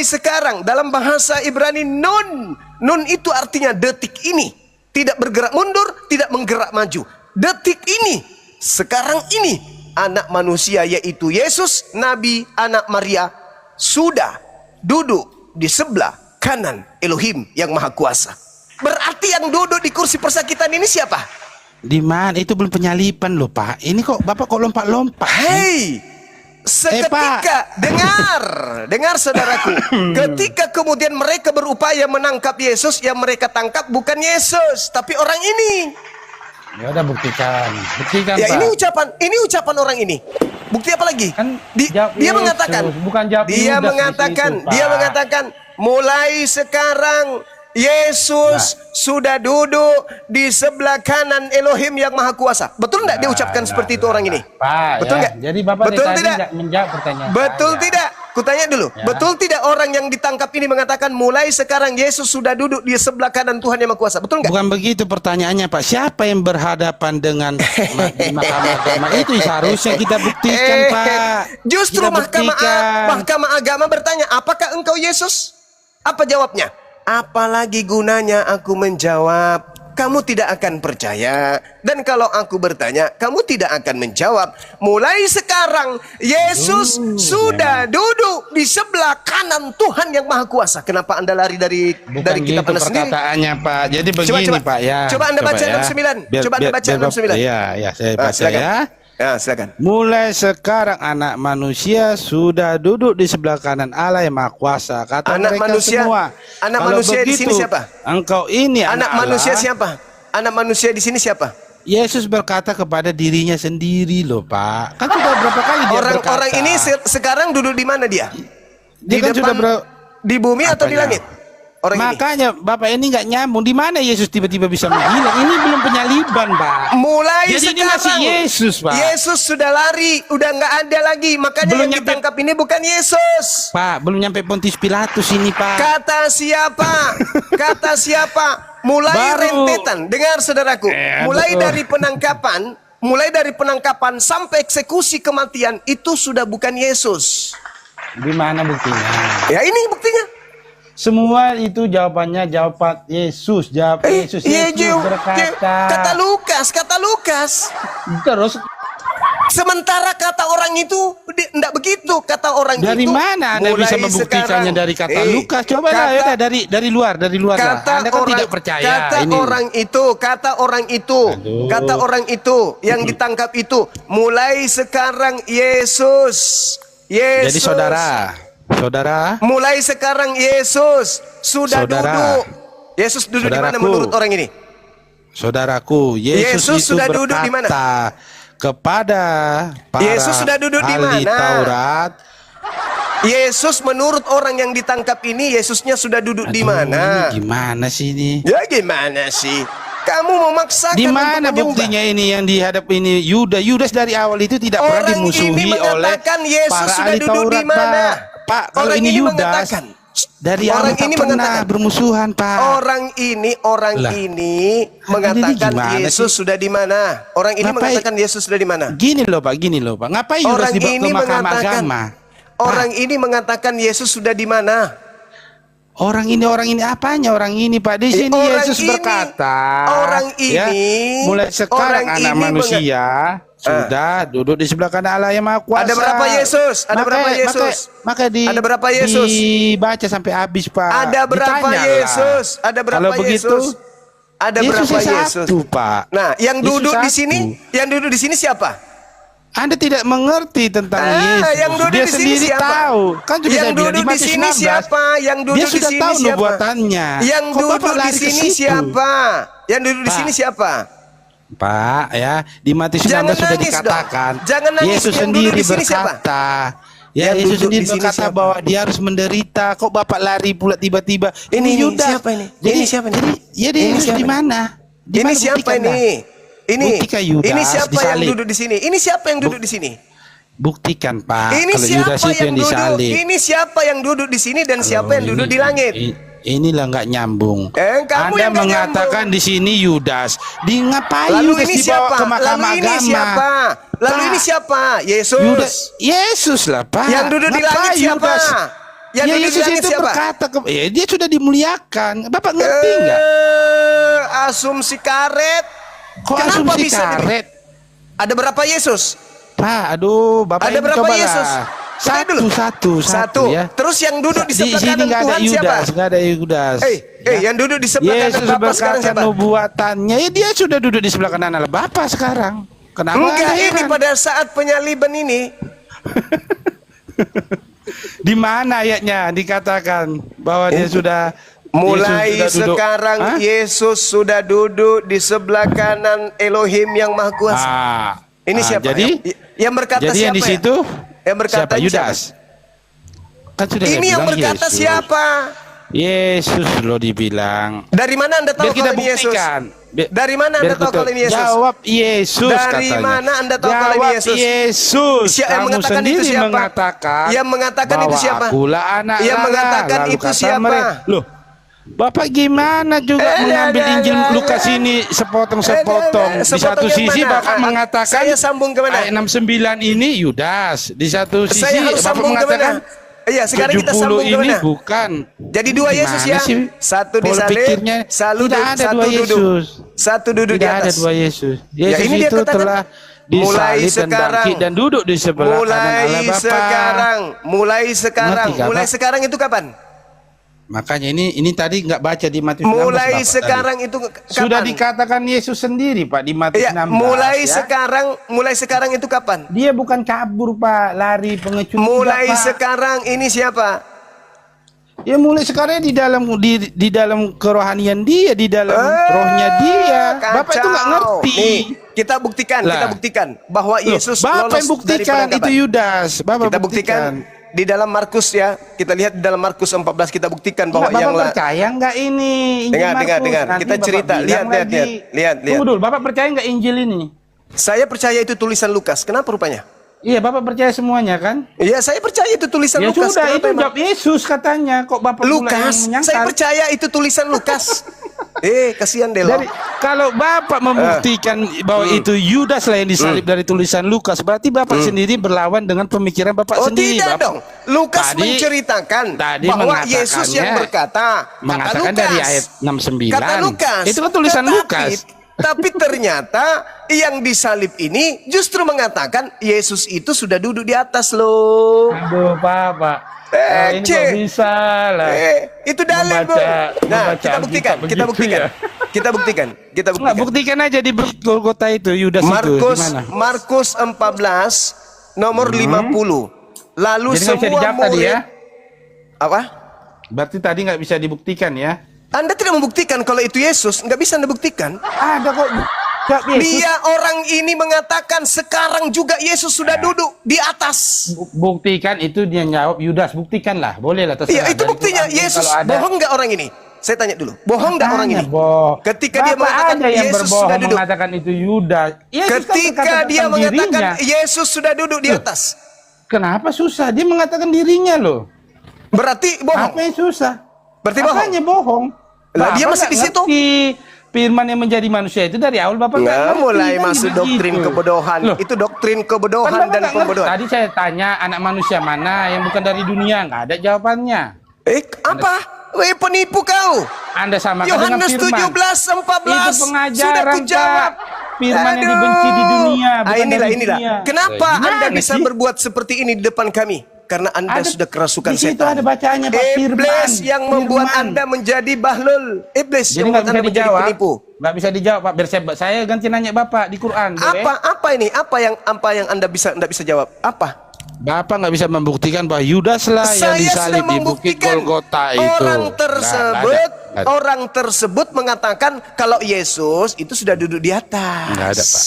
sekarang dalam bahasa Ibrani nun itu artinya detik ini. Tidak bergerak mundur, tidak menggerak maju. Detik ini, sekarang ini, anak manusia yaitu Yesus, Nabi, anak Maria, sudah duduk di sebelah kanan Elohim yang Maha Kuasa. Berarti yang duduk di kursi persakitan ini siapa? Di mana? Itu belum penyalipan loh Pak. Ini kok Bapak kok lompat-lompat? Hei, seketika dengar saudaraku. Ketika kemudian mereka berupaya menangkap Yesus, yang mereka tangkap bukan Yesus, tapi orang ini. Ya udah buktikan Ya Pak. ini ucapan orang ini. Bukti apa lagi? Kan Dia Yesus, mengatakan, bukan jawab dia Yudas mengatakan, di situ, Pak. dia mengatakan, mulai sekarang Yesus sudah duduk di sebelah kanan Elohim yang Maha Kuasa. Betul nggak dia ucapkan seperti itu orang ini? Pak, betul nggak? Jadi Bapak betul tadi tidak? nggak menjawab pertanyaan Betul saya. tidak? Kutanya dulu. Ya. Betul tidak orang yang ditangkap ini mengatakan mulai sekarang Yesus sudah duduk di sebelah kanan Tuhan yang Maha Kuasa? Betul nggak? Bukan begitu pertanyaannya Pak. Siapa yang berhadapan dengan di mahkamah agama? Itu seharusnya kita buktikan Pak. Justru Kita buktikan. mahkamah agama bertanya, apakah engkau Yesus? Apa jawabnya? Apalagi gunanya aku menjawab? Kamu tidak akan percaya. Dan kalau aku bertanya, kamu tidak akan menjawab. Mulai sekarang Yesus sudah duduk di sebelah kanan Tuhan yang Maha Kuasa. Kenapa Anda lari dari kitab Gitu Anda sendiri? perkataannya Pak. Jadi begini Pak ya. Coba Anda baca 69. Coba Anda baca 69. Iya, saya baca silakan. ya. Ya, silakan. Mulai sekarang anak manusia sudah duduk di sebelah kanan Allah yang Maha Kuasa. Kata Anak mereka manusia, semua. anak Kalau manusia di begitu, sini siapa? Engkau ini Anak Allah. manusia siapa? Anak manusia di sini siapa? Yesus berkata kepada dirinya sendiri loh Pak. Kan sudah berapa kali dia berkata. Orang ini sekarang duduk di mana dia? Dia kan sudah di bumi atau di Apanya? langit? Orang Makanya Bapak ini nggak nyambung. Di mana Yesus tiba-tiba bisa menghilang? Ini belum penyaliban Pak. ini. Mulai Jadi ini sekarang masih Yesus Pak. Yesus sudah lari, udah nggak ada lagi. Makanya Belum yang nyampe- ditangkap ini bukan Yesus. Pak, belum nyampe Pontius Pilatus ini Pak. Kata siapa? Kata siapa? Mulai Baru. rentetan. Dengar saudaraku. Mulai betul. dari penangkapan sampai eksekusi kematian itu sudah bukan Yesus. Di mana buktinya? Ya ini buktinya. Semua itu jawabannya jawaban Yesus. Jawab Yesus. Yesus berkata. Kata Lukas. Terus Sementara kata orang itu tidak begitu. Kata orang dari itu mana Anda mulai bisa membuktikannya sekarang. dari kata Lukas? Coba lah ya dari luar lah. Anda kan tidak percaya kata ini. orang itu yang ditangkap itu mulai sekarang Yesus. Jadi saudara. Mulai sekarang Yesus sudah Saudara. duduk. Yesus duduk di mana Saudaraku. menurut orang ini? Saudaraku, Yesus itu sudah duduk di mana? berkata kepada para Yesus sudah duduk di ahli mana? Taurat. Yesus menurut orang yang ditangkap ini Yesusnya sudah duduk di Aduh, mana? ini gimana sih ini? Ya gimana sih? Kamu memaksakan Di untuk mana menyembah. buktinya ini yang dihadap ini Yudas dari awal itu tidak pernah Orang dimusuhi ini oleh mengatakan Yesus para sudah ahli duduk di Taurat, mana? Pak, kalau Orang ini ini Yudas mengatakan. dari Orang awal tak ini pernah mengatakan. bermusuhan, Pak. Orang Lah. ini Ini mengatakan gimana Yesus sih? sudah di mana? Orang ini Ngapain? mengatakan Yesus sudah di mana? Gini loh, Pak. Ngapain Yudas Orang dibawa ini ke mahkamah mengatakan agama? Orang ini mengatakan Yesus sudah di mana? Orang ini apanya orang ini Pak? Di sini Orang Yesus ini- berkata, orang ya, ini- mulai sekarang orang anak ini manusia sudah duduk di sebelah kanan Allah yang Maha Kuasa. Ada berapa Yesus? Ada berapa Yesus? Maka Ada berapa Yesus? dibaca sampai habis Pak. Ada berapa Ditanyalah. Yesus? Ada berapa Kalau begitu, Yesus? Ada Yesus berapa yang Yesus? satu, Pak. Nah, yang Yesus duduk di satu. sini, siapa? Anda tidak mengerti tentang Yesus. Yang duduk Dia di sini sendiri siapa? tahu. Kan sudah Yang saya bilang duduk di di Matius sini 16. siapa? Yang duduk Dia di sudah sini tahu siapa? nubuatannya. Yang Kok Bapak duduk di lari ke sini situ? siapa? Yang duduk di Pak. sini siapa? Pak, ya, di Matius 16 Jangan sudah nangis dikatakan. dong. Jangan nangis. Yesus Yang sendiri duduk di sini siapa? berkata, ya, Yang Yesus duduk sendiri di sini berkata siapa? bahwa dia harus menderita. Kok Bapak lari pula tiba-tiba? Ini Yudas. siapa ini? Jadi, Ini siapa ini? Jadi, ya dia Ini Yesus siapa di ini? mana? Di Ini mana? siapa Buktikan ini? dah. Ini. Buktikan Yudas Ini siapa yang disalib. duduk di sini? Ini siapa yang duduk di sini? Buktikan, Pak. Ini Kalau siapa Yudas itu yang duduk? disalib. Ini siapa yang duduk di sini dan siapa yang duduk di langit? Inilah nggak nyambung. Kamu Anda yang nggak mengatakan di sini Yudas. Di ngapain Lalu Yudas ini dibawa siapa? ke mahkamah Lalu ini agama? siapa? Lalu Pak, ini siapa? Yesus. Yesus lah, Pak. Yang duduk di Ngapain langit siapa? Yudas? Yang Ya, duduk di Yesus langit itu siapa? berkata dia sudah dimuliakan. Bapak ngerti nggak? Asumsi karet. Kok Kenapa asumsi bisa karet? Ada berapa Yesus? Pak, aduh, Bapak Ada ini berapa cobalah. Yesus? Coba dulu. Satu ya. Terus yang duduk di sebelah sini kanan nggak ada Tuhan siapa? Yudas, nggak ada Yudas. Yang duduk di sebelah kanan Yesus Bapa sekarang berkata siapa? nubuatannya, ya dia sudah duduk di sebelah kanan Allah Bapa sekarang. Kenapa Enggak, Anda ini heran? pada saat penyaliban ini. Di mana ayatnya dikatakan bahwa dia sudah Mulai Yesus sudah duduk? sekarang Hah? Yesus sudah duduk di sebelah kanan Elohim yang Maha Kuasa. Ini siapa? Jadi Yang berkata jadi siapa? yang di ya? situ Yang berkata siapa? Yudas. Kan sudah saya Ini yang bilang berkata Yesus. siapa? Yesus lo dibilang. Dari mana Anda tahu Biar kita kalau ini Yesus? buktikan. Dari mana Anda tahu kalau ini Yesus? Jawab Yesus Dari katanya. mana Anda tahu kalau ini Jawab Yesus? Yesus. Yang Kamu mengatakan sendiri itu siapa? mengatakan Yang mengatakan itu bahwa siapa? akulah anak Yang Allah. mengatakan Lalu itu kata siapa? mereka, loh, Bapak gimana juga mengambil Injil Lukas ini sepotong-sepotong. Di satu Sepotong yang sisi mana? Bapak mengatakan Saya sambung ke mana? ayat 69 ini Yudas. Di satu sisi Saya harus Bapak sambung ke mengatakan mana? Iya, sekarang kita 70 sambung ke ini mana? bukan. Jadi dua Yesus Gimana ya. sih? Satu Pola disalib, pikirnya tidak ada satu dua duduk. Yesus. Satu duduk di Tidak ada atas. dua Yesus. Yesus ini dia itu katakan, telah mulai disalib dan sekarang, bangkit dan duduk di sebelah kanan Allah Bapa. mulai sekarang, Ngerti, Kak, mulai Pak? sekarang itu kapan? Makanya ini tadi nggak baca di Matius 16. Mulai Bapak, sekarang tadi. itu kapan? Sudah dikatakan Yesus sendiri Pak di Matius Iya, 16. mulai sekarang itu kapan? Dia bukan kabur Pak, lari pengecut. Mulai Tidak, Pak. sekarang ini siapa? Ya mulai sekarang di dalam kerohanian dia, di dalam rohnya dia. Bapak itu nggak ngerti. Nih, kita buktikan bahwa Yesus Bapak yang lolos dari buktikan penangkapan. itu Yudas. Bapak Kita buktikan di dalam Markus ya. Kita lihat di dalam Markus 14 kita buktikan bahwa Bapak yang percaya nggak ini Injil Dengar. Markus? Nanti Kita Bapak cerita. bilang Lihat. lagi. Tunggu dulu, Bapak percaya nggak Injil ini? Saya percaya itu tulisan Lukas. Kenapa rupanya? Iya, Bapak percaya semuanya kan? Iya, saya percaya itu tulisan Ya Lukas. sudah, Kenapa itu emang? jawab Yesus katanya. Kok Bapak pula yang Lukas. menyangkal? Saya percaya itu tulisan Lukas. Kasihan deh lo. Jadi kalau Bapak membuktikan bahwa itu Yudas lah yang disalib dari tulisan Lukas, berarti Bapak sendiri berlawan dengan pemikiran Bapak Oh sendiri. tidak Bapak. dong. Lukas Tadi- menceritakan tadi bahwa Yesus yang mengatakannya- berkata, mengatakan kata dari Lukas, ayat 69. Kata Lukas. Itu kan tulisan Lukas. Tapi ternyata yang disalib ini justru mengatakan Yesus itu sudah duduk di atas loh. Aduh, Pak. Ini Cek. kok bisa lah. Itu dalil, Bro. Membaca Nah, kita buktikan, Alkitab kita begitu buktikan. ya. Kita buktikan, kita Nggak, buktikan. buktikan aja di Golgota itu Yudas Markus itu. Gimana? Markus 14 nomor 50. Lalu Jadi nggak bisa semua dijawab tadi murid ya? apa? Berarti tadi nggak bisa dibuktikan ya? Anda tidak membuktikan kalau itu Yesus, nggak bisa Anda buktikan. Ada kok. Jawab Yesus. Dia orang ini mengatakan sekarang juga Yesus sudah duduk di atas. Buktikan itu dia jawab Yudas, buktikanlah, boleh lah terserah. Iya, itu Dari buktinya. Quran Yesus kalau ada. bohong nggak orang ini? Saya tanya dulu, bohong nggak orang ini? Ketika dia Bapak mengatakan ada yang Yesus berbohong sudah duduk. mengatakan itu Yudas. Yesus kan Ketika berkata dia tentang mengatakan dirinya. Yesus sudah duduk di atas. Kenapa susah? Dia mengatakan dirinya loh. Berarti bohong. Apa yang susah? Berarti bohong. Apanya bohong? Lah, dia Bapak masih di nggak situ. ngerti Firman yang menjadi manusia itu dari awal Bapak nggak Nggak ngerti, mulai kan masuk begitu. doktrin kebodohan. Loh, Itu doktrin kan kebodohan Bapak dan nggak ngerti. pembodohan. Tadi saya tanya anak manusia mana yang bukan dari dunia, nggak ada jawabannya. Apa? Penipu kau. Anda samakan dengan Yohanes firman. 17:14 Itu pengajaran, sudah kujawab. Pak. Firman yang dibenci di dunia, bukan Inilah. dari dunia. Kenapa Gimana Anda bisa sih? berbuat seperti ini di depan kami? Karena Anda Ada sudah kerasukan di situ setan. ada bacaannya Pak, Iblis yang membuat firman. Anda menjadi bahlul. Iblis Jadi yang nggak membuat bisa Anda menjadi dijawab, penipu. nggak bisa dijawab Pak. Biar saya ganti nanya Bapak di Quran. Boleh? Apa ini? Apa yang Anda nggak bisa jawab? Apa? Bapak nggak bisa membuktikan bahwa Yudas lah yang Saya disalib sudah di Bukit membuktikan. Golgota itu. Orang tersebut mengatakan kalau Yesus itu sudah duduk di atas. Nggak ada Pak.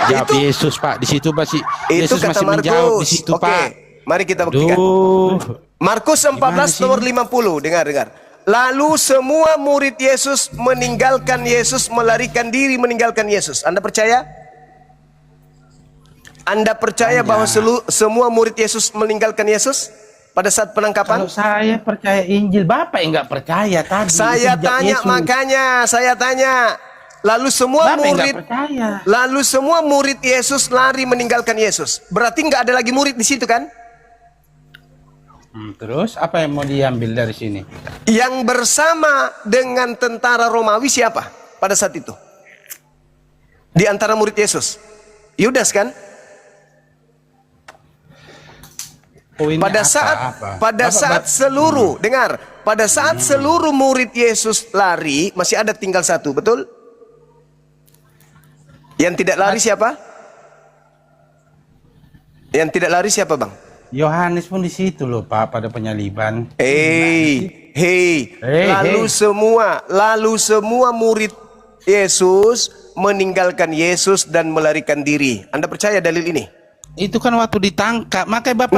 Jawab Itu- Yesus Pak di situ masih Itu Yesus kata masih menjawab di Markus. situ Oke, Pak. mari kita buktikan. Duh. Markus 14 sih nomor ini? 50. Dengar. Lalu semua murid Yesus meninggalkan Yesus, melarikan diri meninggalkan Yesus. Anda percaya? Anda percaya bahwa semua murid Yesus meninggalkan Yesus pada saat penangkapan? Kalau saya percaya Injil, Bapak yang nggak percaya tadi. Saya itu sejak tanya, Yesus. makanya saya tanya. Lalu semua Bapak yang murid, nggak percaya. lalu semua murid Yesus lari meninggalkan Yesus. Berarti nggak ada lagi murid di situ kan? Terus apa yang mau diambil dari sini? Yang bersama dengan tentara Romawi siapa pada saat itu? Di antara murid Yesus, Yudas kan? Poinnya Pada saat seluruh, dengar, pada saat seluruh murid Yesus lari, masih ada tinggal satu, betul? Yang tidak lari siapa? Yang tidak lari siapa, Bang? Yohanes pun di situ loh Pak pada penyaliban. Hei, lalu semua murid Yesus meninggalkan Yesus dan melarikan diri. Anda percaya dalil ini? Itu kan waktu ditangkap. Makanya Bapak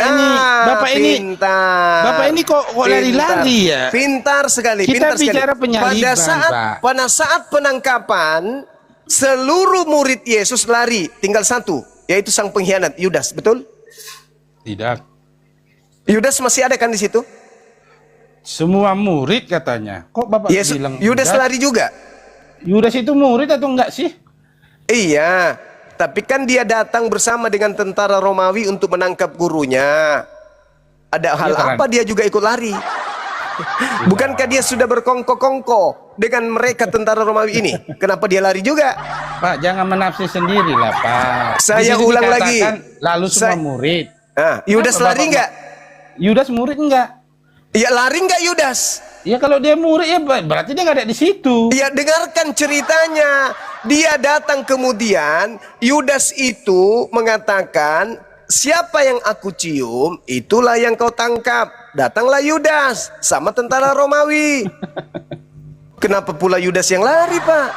pintar. Bapak ini kok lari-lari ya? Pintar sekali. Kita pintar bicara sekali. penyaliban, Pak. Pada saat penangkapan, seluruh murid Yesus lari, tinggal satu, yaitu sang pengkhianat Yudas, betul? Tidak. Yudas masih ada kan di situ? Semua murid katanya. Kok Bapak Yesus, bilang Yudas lari juga. Yudas itu murid atau enggak sih? Iya, tapi kan dia datang bersama dengan tentara Romawi untuk menangkap gurunya. Ada hal Iya, apa dia juga ikut lari? Bukankah dia sudah berkongko-kongko dengan mereka tentara Romawi ini? Kenapa dia lari juga? Pak, jangan menafsir sendiri lah Pak. Saya Di situ ulang lagi. dikatakan, lalu semua murid. Nah, Yudas Kenapa lari Bapak nggak? Yudas murid enggak? Ya lari nggak Yudas? Ya kalau dia murid ya berarti dia nggak ada di situ. Ya dengarkan ceritanya. Dia datang kemudian, Yudas itu mengatakan, siapa yang aku cium, itulah yang kau tangkap. Datanglah Yudas sama tentara Romawi. Kenapa pula Yudas yang lari, Pak?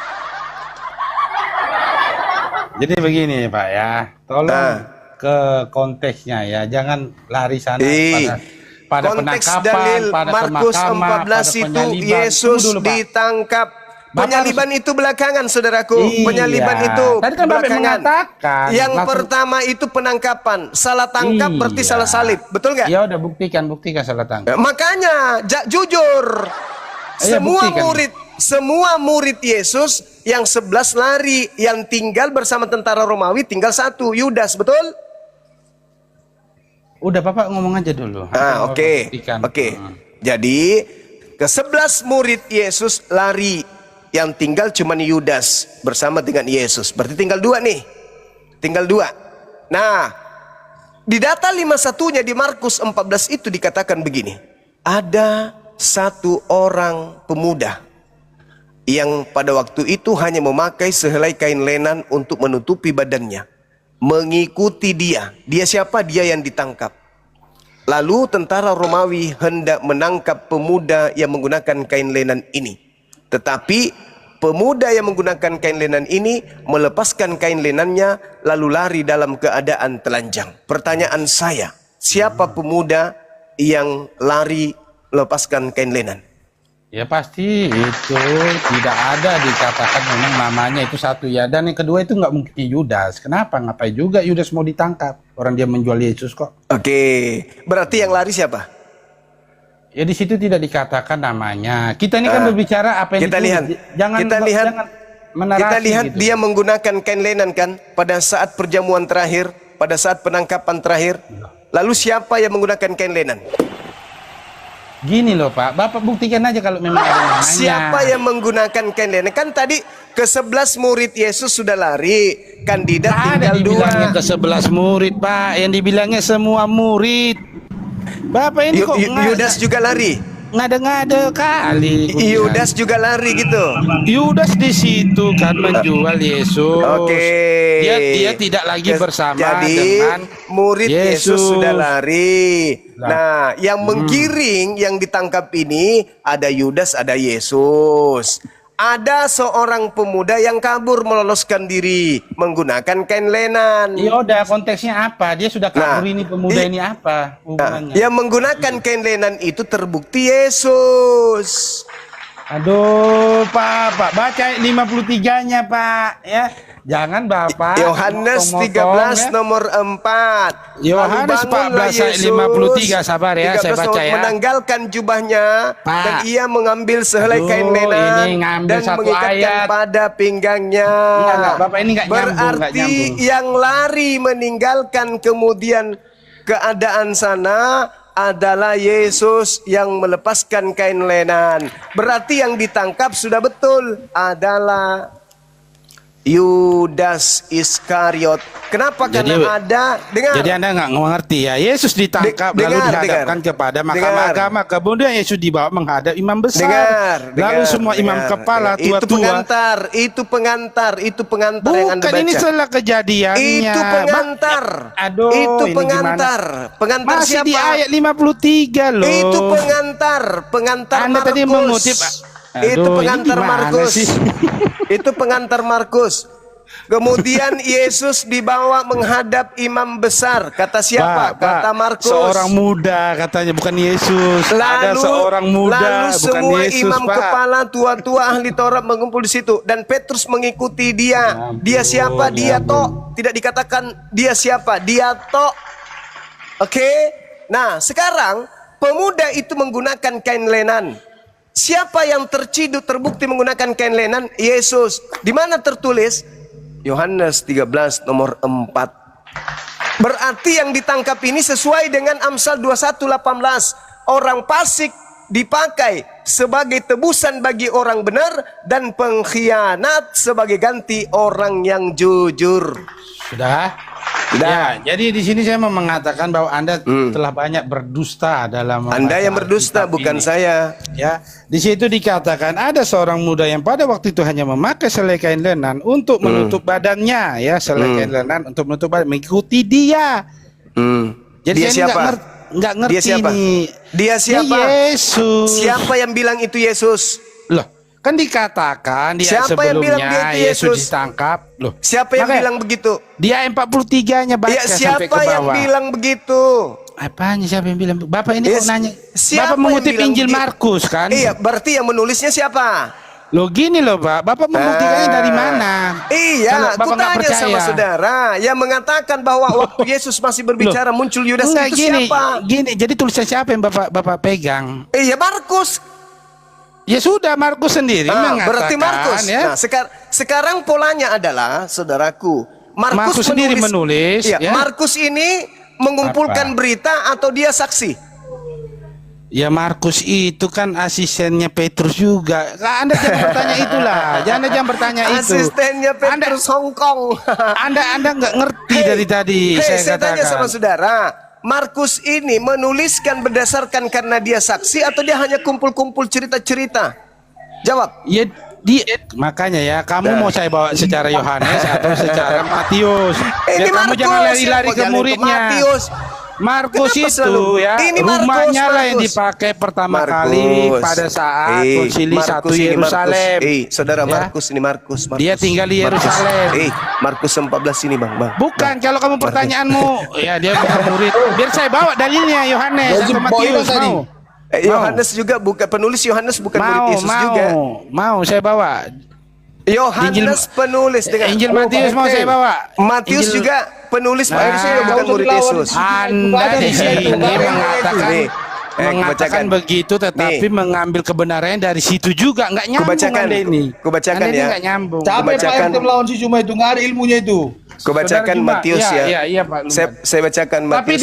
Jadi begini Pak ya, tolong ke konteksnya ya, jangan lari sana pada Konteks penangkapan, dalil pada Markus kemakaman, 14 pada itu penyaliban. Yesus Tunggu dulu, Pak. ditangkap. Bapak Penyaliban itu belakangan, saudaraku. Iya. Penyaliban itu Tadi kan Bapak belakangan. mengatakan, Yang langsung- pertama itu penangkapan. Salah tangkap berarti Iya. salah salib, betul nggak? Ya udah buktikan salah tangkap. Makanya jujur. Iya, buktikan. Semua murid Yesus yang 11 lari, yang tinggal bersama tentara Romawi tinggal satu, Yudas, betul? Udah Bapak ngomong aja dulu. Oke. Buktikan. Jadi ke-11 murid Yesus lari, yang tinggal cuma Yudas bersama dengan Yesus. Berarti tinggal dua nih. Tinggal dua. Nah, di data 51-nya di Markus 14 itu dikatakan begini. Ada satu orang pemuda yang pada waktu itu hanya memakai sehelai kain lenan untuk menutupi badannya. Mengikuti dia. Dia siapa? Dia yang ditangkap. Lalu tentara Romawi hendak menangkap pemuda yang menggunakan kain lenan ini. Tetapi pemuda yang menggunakan kain lenan ini melepaskan kain lenannya lalu lari dalam keadaan telanjang. Pertanyaan saya, siapa pemuda yang lari lepaskan kain lenan? Ya pasti itu tidak ada dikatakan memang namanya itu satu ya. Dan yang kedua itu nggak mungkin Yudas. Kenapa? Ngapain juga Yudas mau ditangkap? Orang dia menjual Yesus kok. Oke, berarti yang lari siapa? Ya di situ tidak dikatakan namanya. Kita ini kan berbicara apa yang kita ditulis. lihat. Jangan menarasi Kita lihat gitu. dia menggunakan kain lenan kan pada saat perjamuan terakhir, pada saat penangkapan terakhir. Lalu siapa yang menggunakan kain lenan? Gini loh Pak, Bapak buktikan aja kalau memang ada namanya. Siapa yang menggunakan kain lenan? Kan tadi ke-11 murid Yesus sudah lari, kandidat Ada tinggal dua. dibilangnya ke 11 murid Pak, yang dibilangnya semua murid. Bapak ini kok Yudas juga lari. ngada-ngada kali. Yudas juga lari gitu. Yudas di situ kan menjual Yesus. Oke. Dia tidak lagi bersama Jadi dengan murid Yesus sudah lari. Lah. Nah, yang menggiring yang ditangkap ini ada Yudas, ada Yesus. Ada seorang pemuda yang kabur meloloskan diri menggunakan kain lenan. Ya udah, konteksnya apa? Dia sudah kabur, ini pemuda ini apa hubungannya? Yang menggunakan kain lenan itu terbukti Yesus. Aduh, Pak, baca 53-nya, Pak, ya. Jangan, Bapak. Yohanes 13 nomor 4. Yohanes 14 ayat 53, sabar ya, saya baca ya. Menanggalkan jubahnya, Pak. dan ia mengambil sehelai kain lenan ini ngambil dan satu mengikatkan ayat. pada pinggangnya. Enggak, Bapak ini enggak nyambung, enggak Berarti nyambung. yang lari meninggalkan kemudian keadaan sana adalah Yesus yang melepaskan kain lenan. Berarti yang ditangkap sudah betul adalah Yudas Iskariot. Kenapa? Jadi, Karena ada dengar. Jadi Anda nggak mengerti ya. Yesus ditangkap lalu dihadapkan kepada mahkamah agama. Kemudian Yesus dibawa menghadap imam besar. Lalu semua imam kepala tua-tua. Itu pengantar yang Anda Bukan, baca. ini setelah kejadiannya. Itu pengantar. Aduh, itu ini pengantar. Pengantar masih siapa? di ayat 53 loh. Itu pengantar Anda Markus. tadi mengutip. Itu Aduh, pengantar ini gimana Markus. sih? Itu pengantar Markus. Kemudian Yesus dibawa menghadap imam besar. Kata siapa? Kata Markus. Seorang muda katanya, bukan Yesus. Ada seorang muda, lalu bukan semua Yesus, imam Pak. kepala tua-tua ahli Taurat mengumpul di situ, dan Petrus mengikuti dia. Dia siapa? Dia Tok. Tidak dikatakan dia siapa. Dia Tok. Oke. Nah, sekarang pemuda itu menggunakan kain lenan. Siapa yang terciduk terbukti menggunakan kain lenan? Yesus. Di mana tertulis? Yohanes 13 nomor 4. Berarti yang ditangkap ini sesuai dengan Amsal 21:18. Orang fasik dipakai sebagai tebusan bagi orang benar, dan pengkhianat sebagai ganti orang yang jujur. Sudah? Ya, jadi di sini saya mau mengatakan bahwa Anda telah banyak berdusta dalam Anda yang berdusta, bukan saya. Ya, di situ dikatakan ada seorang muda yang pada waktu itu hanya memakai selai kain lenan untuk menutup badannya, ya, selai kain lenan untuk menutup badan, mengikuti dia. Jadi Dia saya siapa? nggak ngerti Dia siapa? nih. Dia siapa? Yesus. Siapa yang bilang itu Yesus? Loh, kan dikatakan di ayat Siapa yang bilang sebelumnya dia itu Yesus Yesus? ditangkap. Loh, Siapa yang makanya bilang begitu? Di ayat 43-nya baca Ya, sampai ke siapa yang bawah. bilang begitu? Apanya, siapa yang bilang? Bapak ini Yes. kok nanya? Siapa Bapak mengutip yang bilang Injil begitu? Markus kan? Iya, berarti yang menulisnya siapa? Loh gini loh Pak, Bapak membuktikannya dari mana? Iya, Kalau aku Bapak nggak tanya percaya. sama saudara yang mengatakan bahwa waktu Yesus masih berbicara muncul Yudas Enggak, itu gini, siapa? gini, jadi tulisan siapa yang Bapak pegang? Iya, Markus. Ya sudah, Markus sendiri mengatakan. Berarti Markus. Ya. Nah, sekarang polanya adalah, saudaraku, Markus sendiri menulis. Iya, Ya. Markus ini mengumpulkan berita atau dia saksi? Ya Markus itu kan asistennya Petrus juga. Nah, Anda jangan bertanya itulah. Jangan bertanya itu. Asistennya Petrus Hongkong. Anda nggak ngerti dari tadi saya katakan. tanya sama saudara, Markus ini menuliskan berdasarkan karena dia saksi atau dia hanya kumpul-kumpul cerita-cerita? Jawab. Ya makanya ya, kamu mau saya bawa secara Yohanes atau secara Matius? Ini Ya, kamu Markus, jangan lari-lari kok ke jangan muridnya. Markus. Markus Kenapa itu selalu? ya, Ini rumahnya lah yang Markus. dipakai pertama Markus. kali pada saat konsili satu Yerusalem. Saudara, Ya. Markus ini Markus. Dia tinggal di Yerusalem. Markus 14 ini, Bang. Bukan, kalau kamu pertanyaanmu, ya dia bukan murid. Biar saya bawa dalilnya Yohanes atau Matius, mau. Yohanes juga bukan penulis, Yohanes bukan murid Yesus juga. Mau saya bawa. Yohanes penulis dengan Injil Matius mau saya bawa. Matius Injil- juga penulis, Pak Nah, Yesus juga bukan murid Yesus. Anda di sini mengatakan Nih, mengatakan kubacakan. begitu, tetapi Nih. mengambil kebenarannya dari situ juga nggak nyambung. Kubacakan. Anda ini. Kubacakan Anda ini ya. nggak nyambung. Capek Pak Kubacakan. RT melawan si Cuma itu, nggak ada ilmunya itu. Kubacakan Saudara Juma, Matius ya. Iya Pak. Saya bacakan Tapi Matius.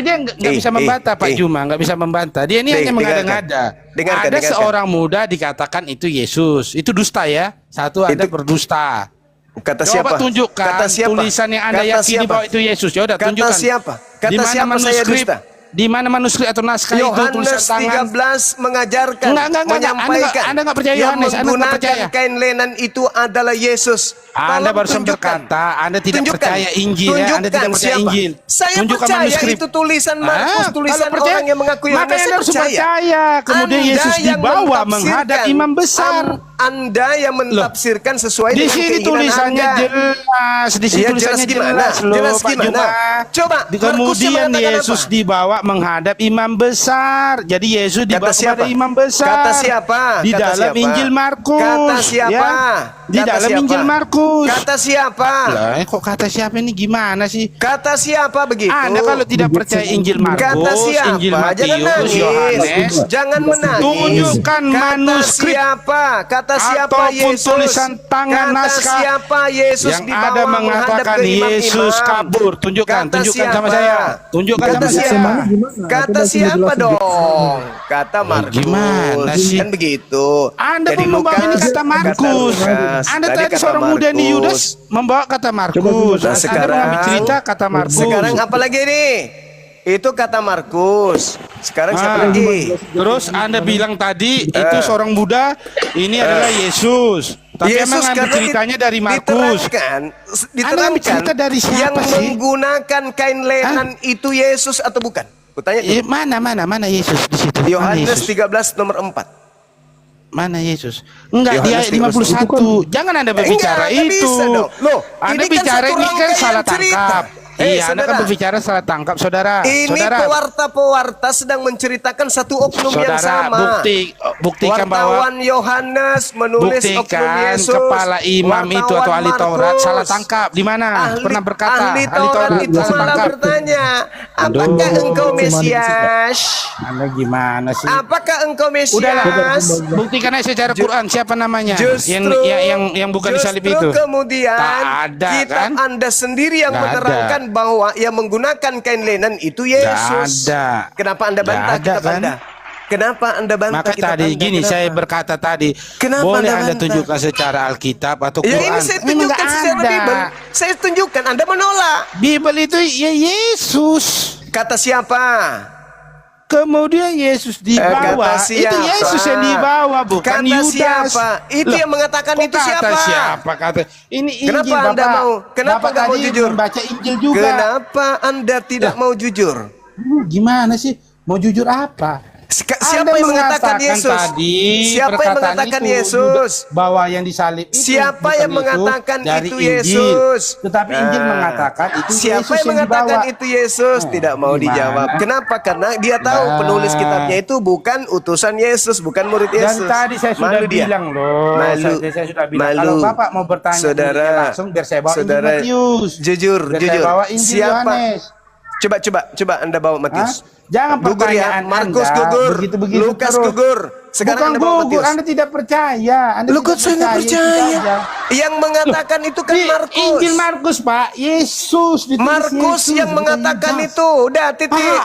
dia nggak bisa membantah Pak Juma, nggak bisa membantah. Dia ini hanya mengada-ngada. Dengarkan, Ada dengarkan. seorang muda dikatakan itu Yesus. Itu dusta ya. Satu, Anda Itu- berdusta. Kata Coba siapa? tunjukkan Kata siapa? tulisan yang Anda Kata yakini siapa? bahwa itu Yesus. Ya udah Kata tunjukkan. siapa? Di Kata mana siapa saya manuskrip? dusta? Di mana manuskrip atau naskah itu tulisan Yohanes tangan? 13 mengajarkan, Enggak. menyampaikan. Anda nggak percaya yang Yohanes, Anda nggak menggunakan percaya. kain lenan itu adalah Yesus. Anda Tolong barusan tunjukkan. berkata Anda tidak Tunjukkan. percaya Injil ya, Anda tidak percaya Siapa? Injil. Saya Tunjukkan percaya manuskrip. itu tulisan Markus, Kalau tulisan percaya, orang yang mengaku maka Yohanes. Anda Saya harus percaya. percaya. Kemudian Anda Yesus yang dibawa mentafsirkan, menghadap imam besar. Anda yang mentafsirkan sesuai Di dengan sini keinginan tulisannya Anda. jelas, di sini Iya, tulisannya jelas gimana? jelas loh, Jelas Pak gimana? Juma. Coba, Markus Kemudian mengatakan Yesus apa? dibawa menghadap imam besar. Jadi Yesus dibawa siapa? kepada imam besar. Kata siapa? Di Kata dalam siapa? Injil Markus. Kata siapa? Ya. Di Kata dalam siapa? Injil Markus. Kata siapa? Lah, kok kata siapa ini gimana sih? Kata siapa begitu? Anda kalau tidak percaya Injil Kata Markus, siapa? Injil Jangan Matius, nangis. Yohanes, Jangan menangis. tunjukkan manuskrip Kata siapa? Kata siapa ataupun Yesus? tulisan tangan Kata naskah siapa Yesus yang dibawa ada menghadap mengatakan ke imam-imam? Yesus kabur. Tunjukkan, Kata tunjukkan sama siapa? saya. Tunjukkan Kata sama siapa? saya. Kata siapa dong? Kata Markus. gimana sih? Kan begitu. Anda Jadi pun membawa Lukas, ini kata Markus. Lukas. Anda tadi kata seorang muda nih Markus. Yudas membawa kata Markus. Nah, Anda sekarang- mengambil cerita kata Markus. Sekarang apa lagi nih? Itu kata Markus. Sekarang siapa Ah, lagi? Terus Anda bilang tadi itu seorang Buddha, ini adalah Yesus. Tapi emang ambil karena ceritanya dari Markus. Diterangkan ambil cerita dari siapa yang sih? menggunakan kain lenan itu Yesus atau bukan? Kutanya Mana Yesus di situ? Mana Yohanes Yesus? 13 nomor 4. Mana Yesus? Enggak, dia Yohanes 51. Jangan Anda berbicara Enggak itu. bisa dong. Loh, Anda ini kan bicara satu ini kan rangkaian salah cerita. tangkap. Iya, Anda kan saudara. berbicara salah tangkap, saudara. Ini Saudara, pewarta-pewarta sedang menceritakan satu oknum yang saudara, sama. buktikan bahwa Wartawan Yohanes menulis oknum buktikan Yesus. kepala imam itu atau ahli Wartawan Taurat Markus. salah tangkap. Di mana? Pernah berkata Ahli Taurat itu salah malah tangkap. bertanya, apakah Aduh. engkau Mesias? Anda gimana sih? Apakah engkau Udahlah, Mesias? buktikan aja secara Quran siapa namanya Justru, yang bukan disalib itu. Kemudian Tak ada, kitab kan? Anda sendiri yang Nggak menerangkan bahwa yang menggunakan kain lenan itu Yesus. ada. Kenapa Anda bantah Nggak ada, kitab kan? Anda? Kenapa Anda bantah Maka kitab tadi Anda? gini Kenapa? saya berkata tadi, Kenapa boleh Anda Anda bantah? tunjukkan secara Alkitab atau Ya Quran. ini saya Memang tunjukkan nggak secara ada. Bible. Saya tunjukkan, Anda menolak. Bible itu ya Yesus. Kata siapa? Kemudian Yesus dibawa. Kata Itu siapa? Yesus yang dibawa, bukan Kata Yudas. siapa? Itu Loh, yang mengatakan kok itu kata siapa? siapa? Kata ini Injil, Kenapa Anda Bapak. mau? Kenapa Bapak nggak mau tadi jujur? membaca Injil juga. Kenapa Anda tidak mau jujur? Gimana sih? Mau jujur apa? Siapa Anda yang mengatakan Yesus? Tadi, Siapa yang perkataan mengatakan itu, Yesus? bahwa yang disalib itu Siapa bukan yang mengatakan dari itu Injil. Yesus? Tetapi Injil mengatakan itu Siapa Yesus yang mengatakan dibawa. itu Yesus? Tidak mau gimana? dijawab. Kenapa? Karena dia tahu Nah. penulis kitabnya itu bukan utusan Yesus, bukan murid Dan Yesus. tadi saya sudah Malu dia. bilang loh. Malu. Saya sudah bilang Malu. kalau Bapak mau bertanya Saudara, dirinya langsung biar saya bawa saudara, Injil Matius. Jujur, Biar jujur. saya bawa Injil Siapa? Yohanes. Coba Anda bawa Matius. Hah? Jangan Gugur ya, pertanyaan Markus Anda gugur, begitu-begitu Lukas terus. gugur. Sekarang Bukan Anda bawa gugur, Matius. Anda tidak percaya. Anda Lu tidak kok saya nggak itu percaya? saja. Yang mengatakan itu kan Di Markus. Injil Markus, Pak. Yesus ditulis Markus Yesus, yang bukan mengatakan Yudas. itu. Udah titik.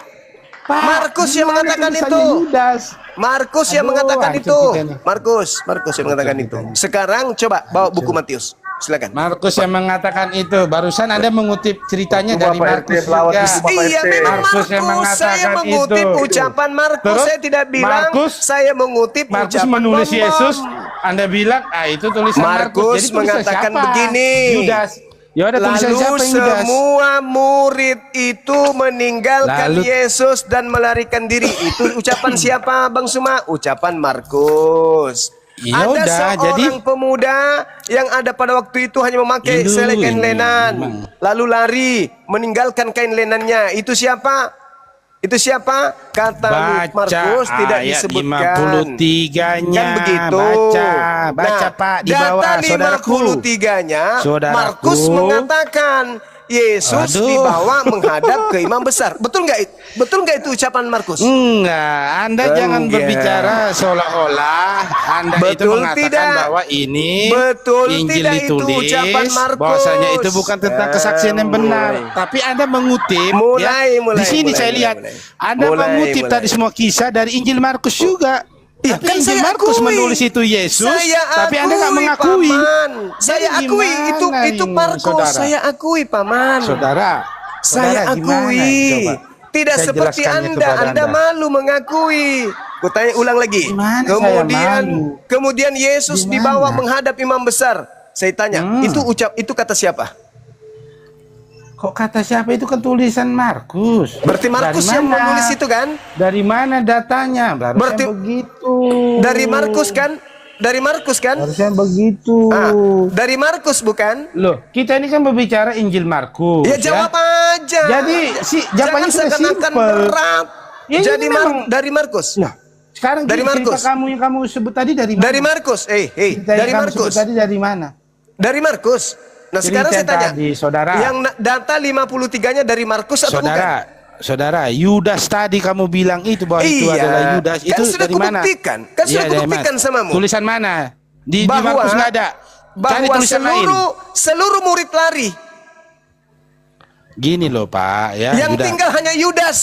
Pak, Markus yang gimana mengatakan tulisannya itu. Yudas? Markus yang Aduh, mengatakan hancur itu. kita nih. Markus yang mengatakan itu. Sekarang coba bawa buku Matius. Silakan. Markus yang mengatakan itu. Barusan Anda mengutip ceritanya Buku dari Bapak Markus RT, pelawat juga. buku Bapak Iya RT. memang Markus yang Markus. Saya mengatakan mengutip itu. ucapan Markus. Terus, Saya tidak bilang. Markus- Saya mengutip Markus ucapan menulis Bambang. Yesus, Anda bilang, itu tulisan Markus. Markus Jadi tulisan mengatakan siapa? begini. Yudas. Ya ada tulisan Lalu siapa yang Yudas? semua murid itu meninggalkan Lalu- Yesus dan melarikan diri. Itu ucapan siapa, Bang Suma? Ucapan Markus. Ya Ada udah, seorang jadi- pemuda yang ada pada waktu itu hanya memakai Ini selai kain ini lenan, memang. lalu lari meninggalkan kain lenannya. Itu siapa? Itu siapa? Kata Markus tidak ayat disebutkan. 53-nya. Kan begitu. Baca Pak di bawah, data saudaraku. 53-nya Saudaraku. Markus mengatakan Yesus Aduh. dibawa menghadap ke imam besar. Betul nggak? Betul nggak itu ucapan Markus? Enggak, Anda jangan Enggak. berbicara seolah-olah Anda itu Betul mengatakan tidak? bahwa ini Betul Injil tidak itu ditulis, ucapan Markus? bahwasanya itu bukan tentang kesaksian yang benar. Mulai. Tapi Anda mengutip, Mulai, ya, mulai, di sini mulai, saya mulai, lihat, mulai. Anda Mulai, mengutip mulai. tadi semua kisah dari Injil Markus juga. Iya, Tapi kan Injil saya Markus akui. menulis itu Yesus, Saya tapi Anda nggak akui, mengakui. Paman. Saya Jadi akui itu gimana ini, Markus. saudara? Saya akui, Paman. Saudara, Saya saudara, gimana? akui. Coba. Tidak Saya seperti jelaskannya Anda, kepada Anda malu mengakui. Kutanya ulang lagi. Gimana saya malu? Kemudian Yesus Gimana? dibawa menghadap imam besar. Saya tanya, itu kata siapa? Kok kata siapa? Itu kan tulisan Markus. Berarti Markus Dari yang mana? menulis itu kan? Dari mana datanya? Berarti- Harusnya begitu. Dari Markus kan? Dari Markus kan? Harusnya begitu. Dari Markus bukan? Loh, kita ini kan berbicara Injil Markus. Ya jawab aja. Jadi jawabannya jangan sudah seakan-akan simpel. berat. Ya, ini Jadi memang- dari Markus. Nah, sekarang Dari cerita Markus. kamu yang kamu sebut tadi dari mana? Dari Markus. Cerita yang Dari kamu Markus. sebut tadi dari mana? Dari Markus. Nah, sekarang saya Cerita tanya. tadi, saudara. Yang data 53-nya dari Markus atau bukan? Saudara, Yudas tadi kamu bilang itu bahwa itu Iya. adalah Yudas. Kan Itu sudah dari mana? kubuktikan. Kan sudah Iya, dari kubuktikan mana? samamu. Tulisan mana? Di Bahwa- Markus nggak ada. Cari Bahwa tulisan lain. seluruh murid lari. Gini loh Pak, ya. Yang Yudas. tinggal hanya Yudas.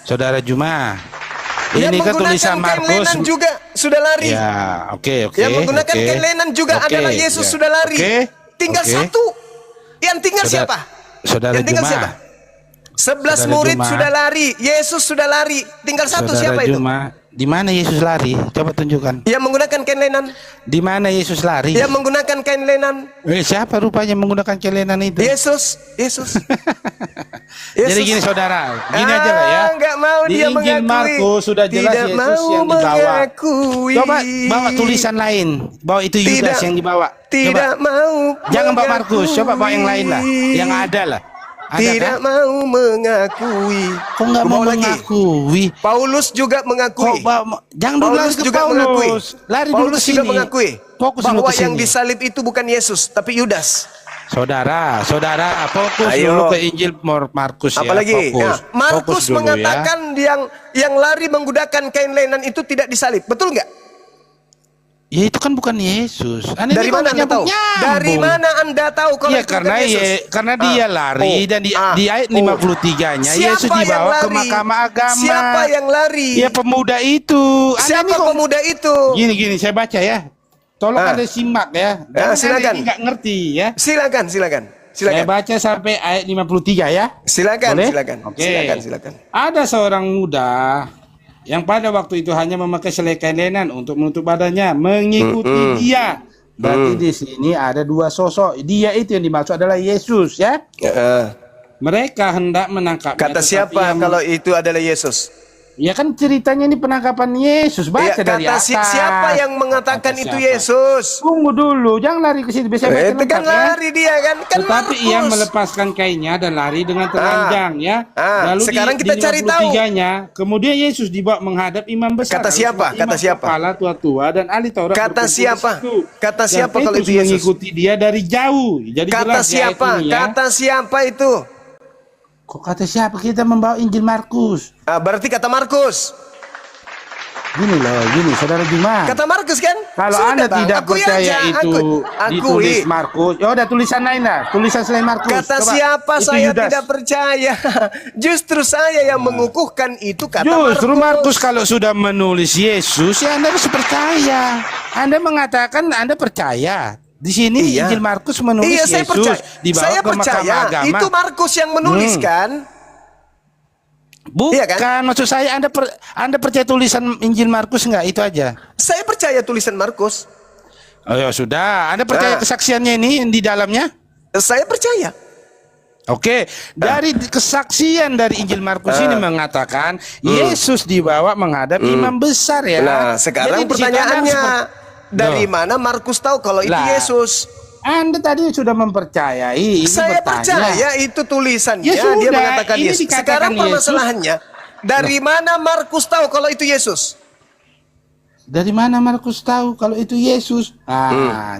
Saudara Juma. Yang Ini kan menggunakan tulisan kain Markus. lenan juga sudah lari. Ya, oke. Yang menggunakan oke. kain lenan juga Oke, adalah Yesus ya. sudah lari. Oke, Tinggal oke. satu. Yang tinggal siapa? Saudara Yang tinggal Juma. siapa? 11 Saudara murid Juma. sudah lari. Yesus sudah lari. Tinggal satu. Saudara Siapa itu? Juma, di mana Yesus lari? Coba tunjukkan. Yang menggunakan kain lenan. Di mana Yesus lari? Yang menggunakan kain lenan. Siapa rupanya menggunakan kelenan itu? Yesus. Yesus. Jadi gini saudara, gini aja lah ya. Enggak mau Di dia Injil mengakui. Markus sudah jelas Tidak Yesus mau yang dibawa. mengakui. Coba bawa tulisan lain, bawa itu Yudas Tidak. yang dibawa. Tidak Coba. mau. Jangan bawa Markus, coba bawa yang lain lah, mengakui. yang ada lah. Ada Tidak kan? mau mengakui. Kok nggak mau Bawa lagi. mengakui? Paulus juga mengakui. Kok jangan dulu lari Paulus ke juga Paulus. mengakui. Lari dulu Paulus ke juga sini. mengakui Fokus dulu bahwa ke yang sini. disalib itu bukan Yesus, tapi Yudas. Saudara, fokus Ayo. dulu ke Injil Markus ya. Apalagi Fokus. ya, Markus Fokus dulu mengatakan yang lari menggunakan kain lenan itu tidak disalib. Betul nggak? Ya itu kan bukan Yesus. Aneh Dari kok mana Anda tahu? nyambung-nyambung. Dari mana Anda tahu kalau Ya itu karena bukan Yesus? karena dia lari dan di ayat 53-nya Yesus Siapa yang dibawa ke lari? mahkamah agama. Siapa yang lari? Ya pemuda itu. Anda Siapa ini kok- pemuda itu? Gini saya baca ya. Tolong Anda simak ya. Jangan silakan. Anda ini nggak ngerti ya. Silakan. Saya baca sampai ayat 53 ya. Silakan, Boleh? silakan. Oke. Silakan. Ada seorang muda yang pada waktu itu hanya memakai selai kain lenan untuk menutup badannya, mengikuti dia. Berarti di sini ada dua sosok. Dia itu yang dimaksud adalah Yesus ya. Mereka hendak menangkapnya. Kata tetapi siapa yang- kalau itu adalah Yesus? Ya kan ceritanya ini penangkapan Yesus. Baca Ya, dari kata atas. siapa yang mengatakan Kata itu siapa? Yesus? Tunggu dulu, jangan lari ke sini. Biasanya baca Itu kan lengkap, ya. lari dia kan? Kan Tetapi ia Markus. melepaskan kainnya dan lari dengan telanjang ya. Ah, sekarang kita cari tahu. 53-nya, kemudian Yesus dibawa menghadap imam besar. Kata siapa? Imam Kata siapa? Kepala tua-tua dan ahli Taurat. Kata berkumpul di siapa? situ. Kata Dan siapa kalau itu Yesus? mengikuti dia dari jauh. Jadi Kata jelas di ayat siapa? ini, ya. Kata siapa itu? Kok kata siapa? Kita membawa Injil Markus. Berarti kata Markus. Gini saudara Juma. Kata Markus kan? Kalau Sudah, Anda Bang. tidak Akui percaya aja. itu Akui. ditulis Markus, ya udah tulisan lain lah, tulisan selain Markus. Kata Coba, siapa itu saya Yudas. tidak percaya. Justru saya yang mengukuhkan itu kata Justru Markus Markus. kalau sudah menulis Yesus, ya Anda harus percaya. Anda mengatakan Anda percaya. Di sini Iya. Injil Markus menulis Iya, saya Yesus percaya. dibawa Saya ke mahkamah percaya agama. itu Markus yang menulis kan? Bukan, Iya kan? maksud saya Anda percaya tulisan Injil Markus enggak? Itu aja. Saya percaya tulisan Markus. Oh ya sudah, Anda percaya Nah. kesaksiannya ini di dalamnya? Saya percaya. Oke, dari kesaksian dari Injil Markus ini mengatakan Yesus dibawa menghadap imam besar ya. Nah, sekarang Jadi di situ pertanyaannya, Anda dari Loh. mana Markus tahu kalau itu Lah, Yesus? Anda tadi sudah mempercayai. Ini Saya bertanya. percaya itu tulisannya. Ya Dia sudah, mengatakan ini Yesus. dikatakan Sekarang Yesus. permasalahannya, dari mana Markus tahu kalau itu Yesus? Dari mana Markus tahu kalau itu Yesus?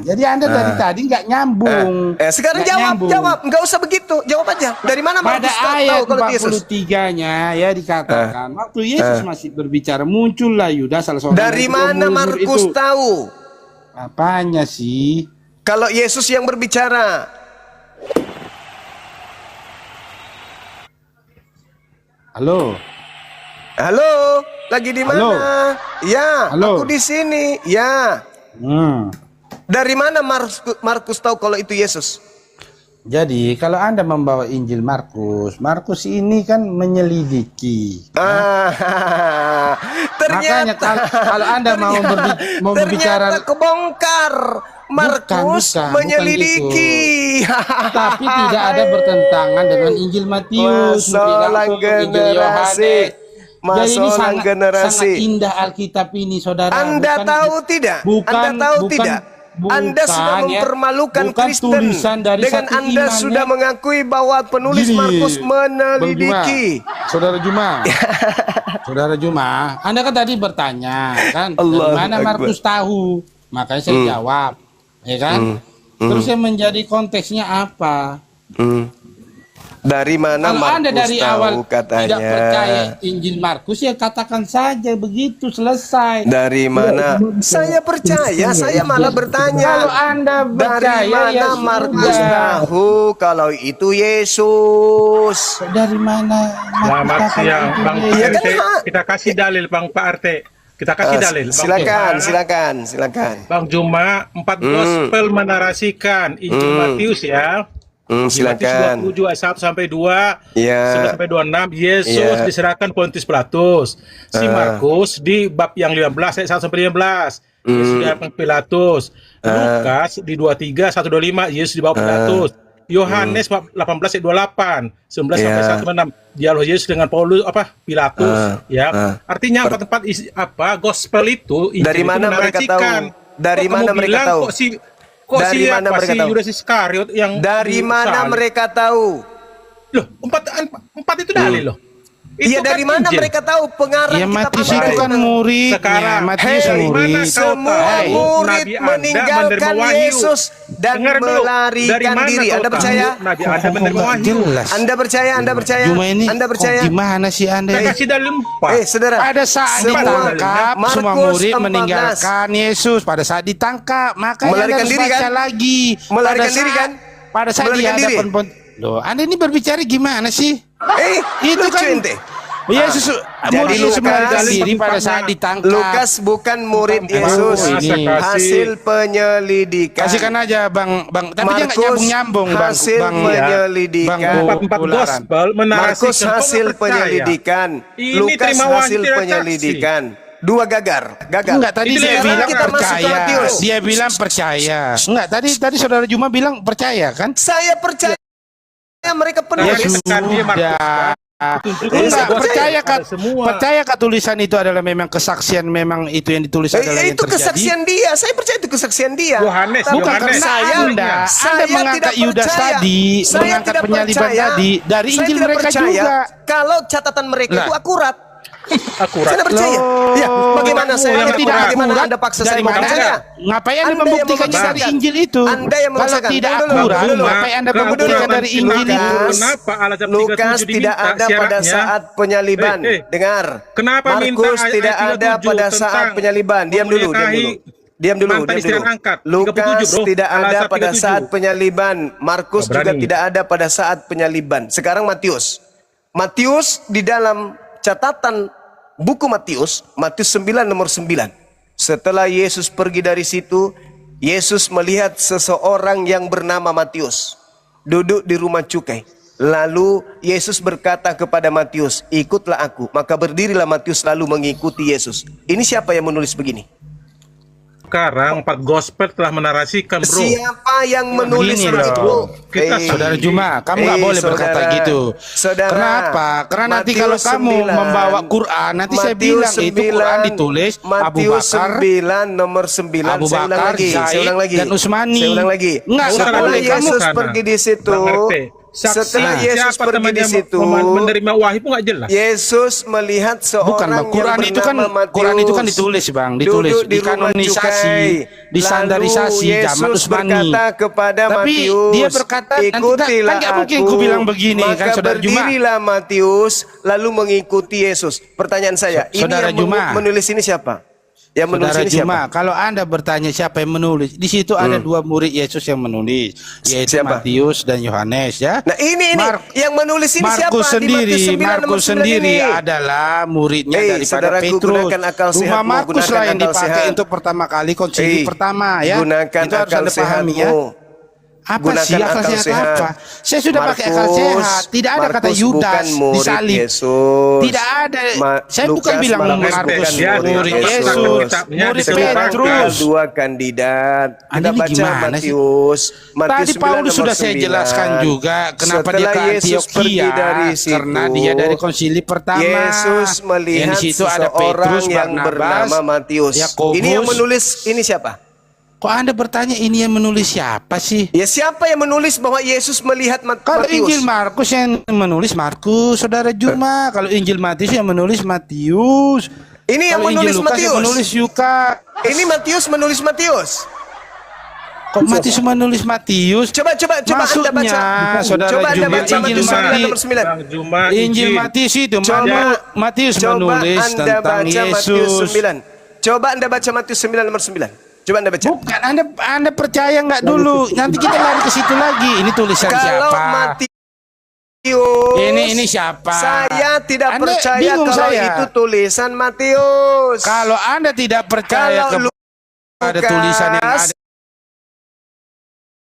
Jadi Anda dari tadi nggak nyambung. Sekarang Nggak nyambung. jawab. Nggak usah begitu. Jawab aja. Dari mana Pada Markus tahu ayat kalau itu Yesus? 43-nya ya dikatakan waktu Yesus masih berbicara muncullah Yudas salah seorang Dari dari mana umur Markus itu. tahu Apanya sih? kalau Yesus yang berbicara? Halo. Halo, lagi di Halo. mana? Ya, Halo. aku di sini. Ya. Hmm. Dari mana Markus tahu kalau itu Yesus? Jadi kalau Anda membawa Injil Markus, Markus ini kan menyelidiki. Makanya Ternyata kalau Anda mau berbicara, ternyata kebongkar. Markus bukan menyelidiki. tapi tidak ada bertentangan dengan Injil Matius, Masalah generasi. Jadi ini Masalah generasi. sangat indah Alkitab ini, saudara. Anda tahu tidak? Anda tahu tidak? Anda sudah mempermalukan Kristen dengan Anda sudah mengakui bahwa penulis Markus menelidiki. Saudara Juma, Saudara Juma, Anda kan tadi bertanya kan, dari Allahu mana Akbar. Markus tahu? Makanya saya jawab, ya kan? Terus yang menjadi konteksnya apa? Dari mana Kalau Anda Markus dari tahu awal katanya? tidak percaya Injil Markus, ya katakan saja begitu, selesai. Dari mana? Saya percaya, saya malah bertanya. Kalau Anda Dari percaya, mana ya Markus sudah. tahu kalau itu Yesus? Dari mana? Selamat siang, Bang Iya RT. kan? Kita kasih dalil, Bang Pak RT. Kita kasih dalil. Bang Silakan, Juma. silakan. Bang Juma, 4 gospel menarasikan Injil Matius ya. Di Matius Silakan. 27 ayat 1 sampai 2, Ya. 11 sampai 26, Yesus Ya. diserahkan Pontius Pilatus. Si Markus di bab yang 15 ayat 1 sampai 15, Yesus diserahkan Pilatus. Lukas di 23 1 25, Yesus dibawa Pilatus. Yohanes bab 18 ayat 28, 19 sampai Ya. 1 sampai 6, dialog Yesus dengan Paulus Pilatus ya. Artinya tempat gospel itu Injil Dari itu mana mereka tahu? menarasikan. Dari Kok mana kamu mereka bilang tahu? Dari si mana apa, mereka si tahu? Yudas Iskariot yang Dari mana disalib? mereka tahu? Loh, empat itu dalil loh. Iya, Itu dari kan mana Injil. mereka tahu pengarang Ya kitab Matius apa itu itu? kan murid. Sekarang, Matius Hei, murid. mana kau semua tahu murid Nabi Anda meninggalkan menerima wahyu? Yesus dan Dengar dulu, dari melarikan mana diri. kau Anda tahu percaya? Nabi Anda menerima wahyu? Jelas. Anda percaya? Anda percaya? Cuma ini Anda kok percaya? gimana sih Anda? Saya kasih dalil 4. Saudara. Pada saat semua- ditangkap, semua Markus murid 14. meninggalkan Yesus. Pada saat ditangkap, makanya Melarikan Anda harus diri, baca kan? lagi. Melarikan Pada diri, saat- kan? Pada saat di Melarikan diri. hadapan Loh, Anda ini berbicara gimana sih? Itu Lucu kan ente. Yesus murid Yesus melarikan diri pada saat ditangkap. Lukas bukan murid Yesus, ini. hasil penyelidikan. Kasihkan aja Bang, tapi dia nggak Markus nyambung Bang. hasil Bang, penyelidikan. Empat Ularan. gospel Markus menarasikan. hasil Kok nggak percaya? penyelidikan. Ini Lukas terima wahyu hasil tidak penyelidikan. Dua gagal. Enggak, tadi Itu dia sekarang bilang kita masuk ke percaya. Matius. Dia bilang percaya. Enggak, tadi Saudara Juma bilang percaya kan? Saya percaya mereka Ya penulis. Kan dia Markus, sudah. Tunjukkan Enggak, gospel percaya pada semua. tulisan itu adalah memang kesaksian, memang itu yang ditulis adalah yang Itu terjadi. kesaksian dia. Saya percaya itu kesaksian dia. Yohanes, Tapi Bukan Yohanes. karena Anda mengangkat Yudas tadi, mengangkat penyaliban tadi dari Saya Injil tidak mereka percaya juga. Kalau catatan mereka Lah. itu akurat. Akurat. Saya tidak percaya. Ya, bagaimana saya yang tidak tidak bagaimana akurat, Anda paksa dari saya mana? mempercaya? Ngapain Anda Anda yang membuktikannya dari memaksakan. Injil itu? Anda yang Kalau memaksakan. tidak Tunggu dulu, akurat, tunggu dulu. ngapain Anda Tunggu membuktikan dulu. dari Injil itu? Kenapa Al-Azhar Lukas 37 tidak diminta ada pada syaratnya? saat penyaliban. Dengar. Kenapa minta Markus ayat tidak ada 37 pada saat tentang penyaliban. Diam dulu, diam menikahi dulu. Diam dulu, mantan diam istri dulu. angkat. 37, Lukas bro. tidak ada Al-Azhar pada 37. saat penyaliban. Markus Nggak juga berani. tidak ada pada saat penyaliban. Sekarang Matius. Matius di dalam catatan buku Matius 9 nomor 9. Setelah Yesus pergi dari situ, Yesus melihat seseorang yang bernama Matius duduk di rumah cukai. Lalu Yesus berkata kepada Matius, "Ikutlah aku." Maka berdirilah Matius lalu mengikuti Yesus. Ini siapa yang menulis begini? Sekarang 4 gospel telah menarasikan, bro. Siapa yang menulis Gini begitu? loh. Kita- Saudara Juma, kamu nggak boleh berkata saudara. gitu. Saudara, Kenapa? Karena nanti Matius kalau kamu 9, membawa Quran, nanti saya Matius bilang itu Quran 9, ditulis Abu Matius Bakar, 9 nomor 9. Abu Saya ulang Bakar, lagi, saya Zaid, ulang lagi. dan Usmani. Saya ulang lagi. Nggak Setelah boleh kamu Yesus sana. pergi di situ, Bang RT, saksi setelah Yesus siapa pergi di temannya situ, menerima wahyu pun nggak jelas. Yesus melihat seorang Bukan Bang, Quran yang itu kan bernama Matius Quran itu kan ditulis Bang, ditulis duduk di rumah dikanonisasi, cukai. distandarisasi Lalu zaman Yesus Utsmani. berkata kepada Tapi Matius, dia berkata, nanti "Ikutilah kan nggak mungkin aku." ku bilang begini, Maka kan, Saudara Juma. berdirilah Matius lalu mengikuti Yesus. Pertanyaan saya, ini Saudara yang Juma. menulis ini siapa? Yang menulis Saudara ini siapa? Juma, kalau Anda bertanya siapa yang menulis, di situ ada 2 murid Yesus yang menulis, yaitu Siapa? Matius dan Yohanes ya. Nah ini yang menulis ini siapa? Markus Di sendiri, Matius 9 nomor Markus 9 sendiri ini. adalah muridnya daripada saudaraku, Petrus. gunakan akal Rumah sehatmu, Markus gunakan lah yang akal dipakai sehat. untuk pertama kali konsili pertama ya. Gunakan Itu harus akal Anda pahami ya. sehatmu. Apa sih Gunakan akal akal sehat sehat. apa? Saya sudah pakai akal sehat. Tidak ada kata Markus Yudas bukan murid disalib. Yesus. Tidak ada. Saya bukan Lukas bilang malah Markus bukan murid Yesus. Yesus, murid Sekarang tinggal Petrus. 2 kandidat. Anda Kita ini baca gimana sih? Matius. Tadi 9 Paulus nomor sudah saya 9. jelaskan juga kenapa dia Setelah ke Yesus pergi Antioquia, dari situ, karena dia dari konsili pertama. Yesus Yang melihat di situ ada seseorang Petrus, yang Barnabas, bernama Matius. Yakobus. Ini yang menulis, ini siapa? Kok Anda bertanya ini yang menulis siapa sih? Ya siapa yang menulis bahwa Yesus melihat Kalau Matius? Injil Markus yang menulis Markus, Saudara Juma. Kalau Injil Matius yang menulis Matius. Ini yang Kalau Injil menulis Lukas yang Matius. menulis Yukas. Ini Matius menulis Matius. Kok Matius menulis Matius? Coba Anda Maksudnya, baca. Saudara Coba Anda Juma, baca Injil Matius 9 Matius. nomor 9. Bang Juma, Injil Matius itu Matius Coba menulis Anda tentang baca Matius Yesus. 9. Coba Anda baca Matius 9 nomor 9. Coba Anda baca. Bukan, Anda percaya nggak dulu? Nanti kita lari ke situ lagi. Ini tulisan Kalau siapa? Matius, Ini siapa? saya tidak Anda percaya bingung kalau saya. itu tulisan Matius. Kalau Anda tidak percaya Kalau kepada tulisan yang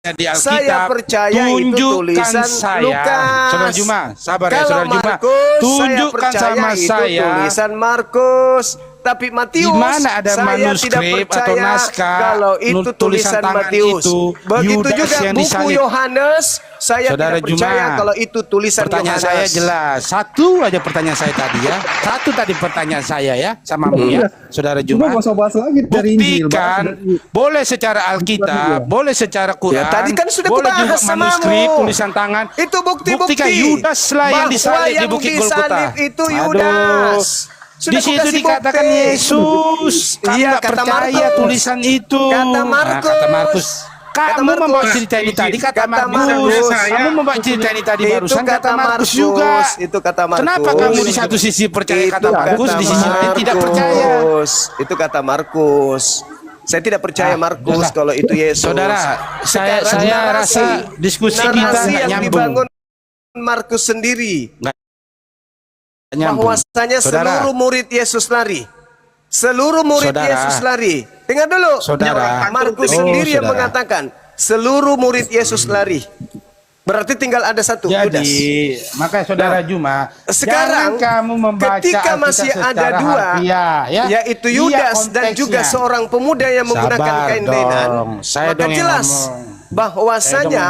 ada di Alkitab, saya percaya itu tunjukkan tulisan saya. Lukas. Saudara Juma, sabar ya Kalau Saudara Juma. Markus, Tunjukkan saya sama percaya itu saya. tulisan Markus. Tapi Matius, Di mana ada saya tidak manuskrip percaya atau naskah kalau itu tulisan tulisan tangan Matius. itu, Begitu Yudas juga yang buku disalib. Yohanes, saya Saudara tidak percaya Juma, kalau itu tulisan Pertanyaan Yohanes. saya jelas. Satu aja pertanyaan saya tadi ya. Satu tadi pertanyaan saya ya samamu ya, Saudara Cuma Juma. nggak usah bahas lagi dari Injil. Buktikan, boleh secara Alkitab, boleh secara Quran, Ya, tadi kan sudah boleh juga kubahas samamu. manuskrip, tulisan tangan. Itu bukti-bukti. Buktikan Yudas lah yang bahwa disalib di yang Bukit disalib Golgota. itu Aduh. Yudas. Di Sudah situ kukasih dikatakan bukti. Yesus. Kamu Iya, nggak kata percaya Markus. tulisan itu. Kata Markus. Kata Markus. Kata Kamu Markus. membawa cerita ini tadi kata Kata Markus. Markus. Kamu membawa cerita ini tadi Itu barusan kata kata Markus Markus. juga. Itu kata Markus. Kenapa kamu di satu sisi percaya Itu kata Markus, di sisi lain tidak percaya? Markus. Itu kata Markus. Saya tidak percaya Markus Udahlah. kalau itu Yesus. Saudara, saya Sekarang rasa diskusi kita narasi nggak yang nyambung. dibangun Markus sendiri. Nyambung. Bahwasanya Saudara. seluruh murid Yesus lari. Seluruh murid Saudara. Yesus lari. Dengar dulu. Saudara. Markus Oh, sendiri yang saudara. mengatakan seluruh murid Yesus lari. Berarti tinggal ada satu, Yudas. Jadi, makanya Saudara Juma, Sekarang jangan kamu membaca ketika Alkitab masih ada secara dua, harfiah, ya, yaitu Iya Yudas dan konteksnya. juga seorang pemuda yang menggunakan Sabar kain dong. lenan, Saya maka dong yang jelas ngomong. bahwasanya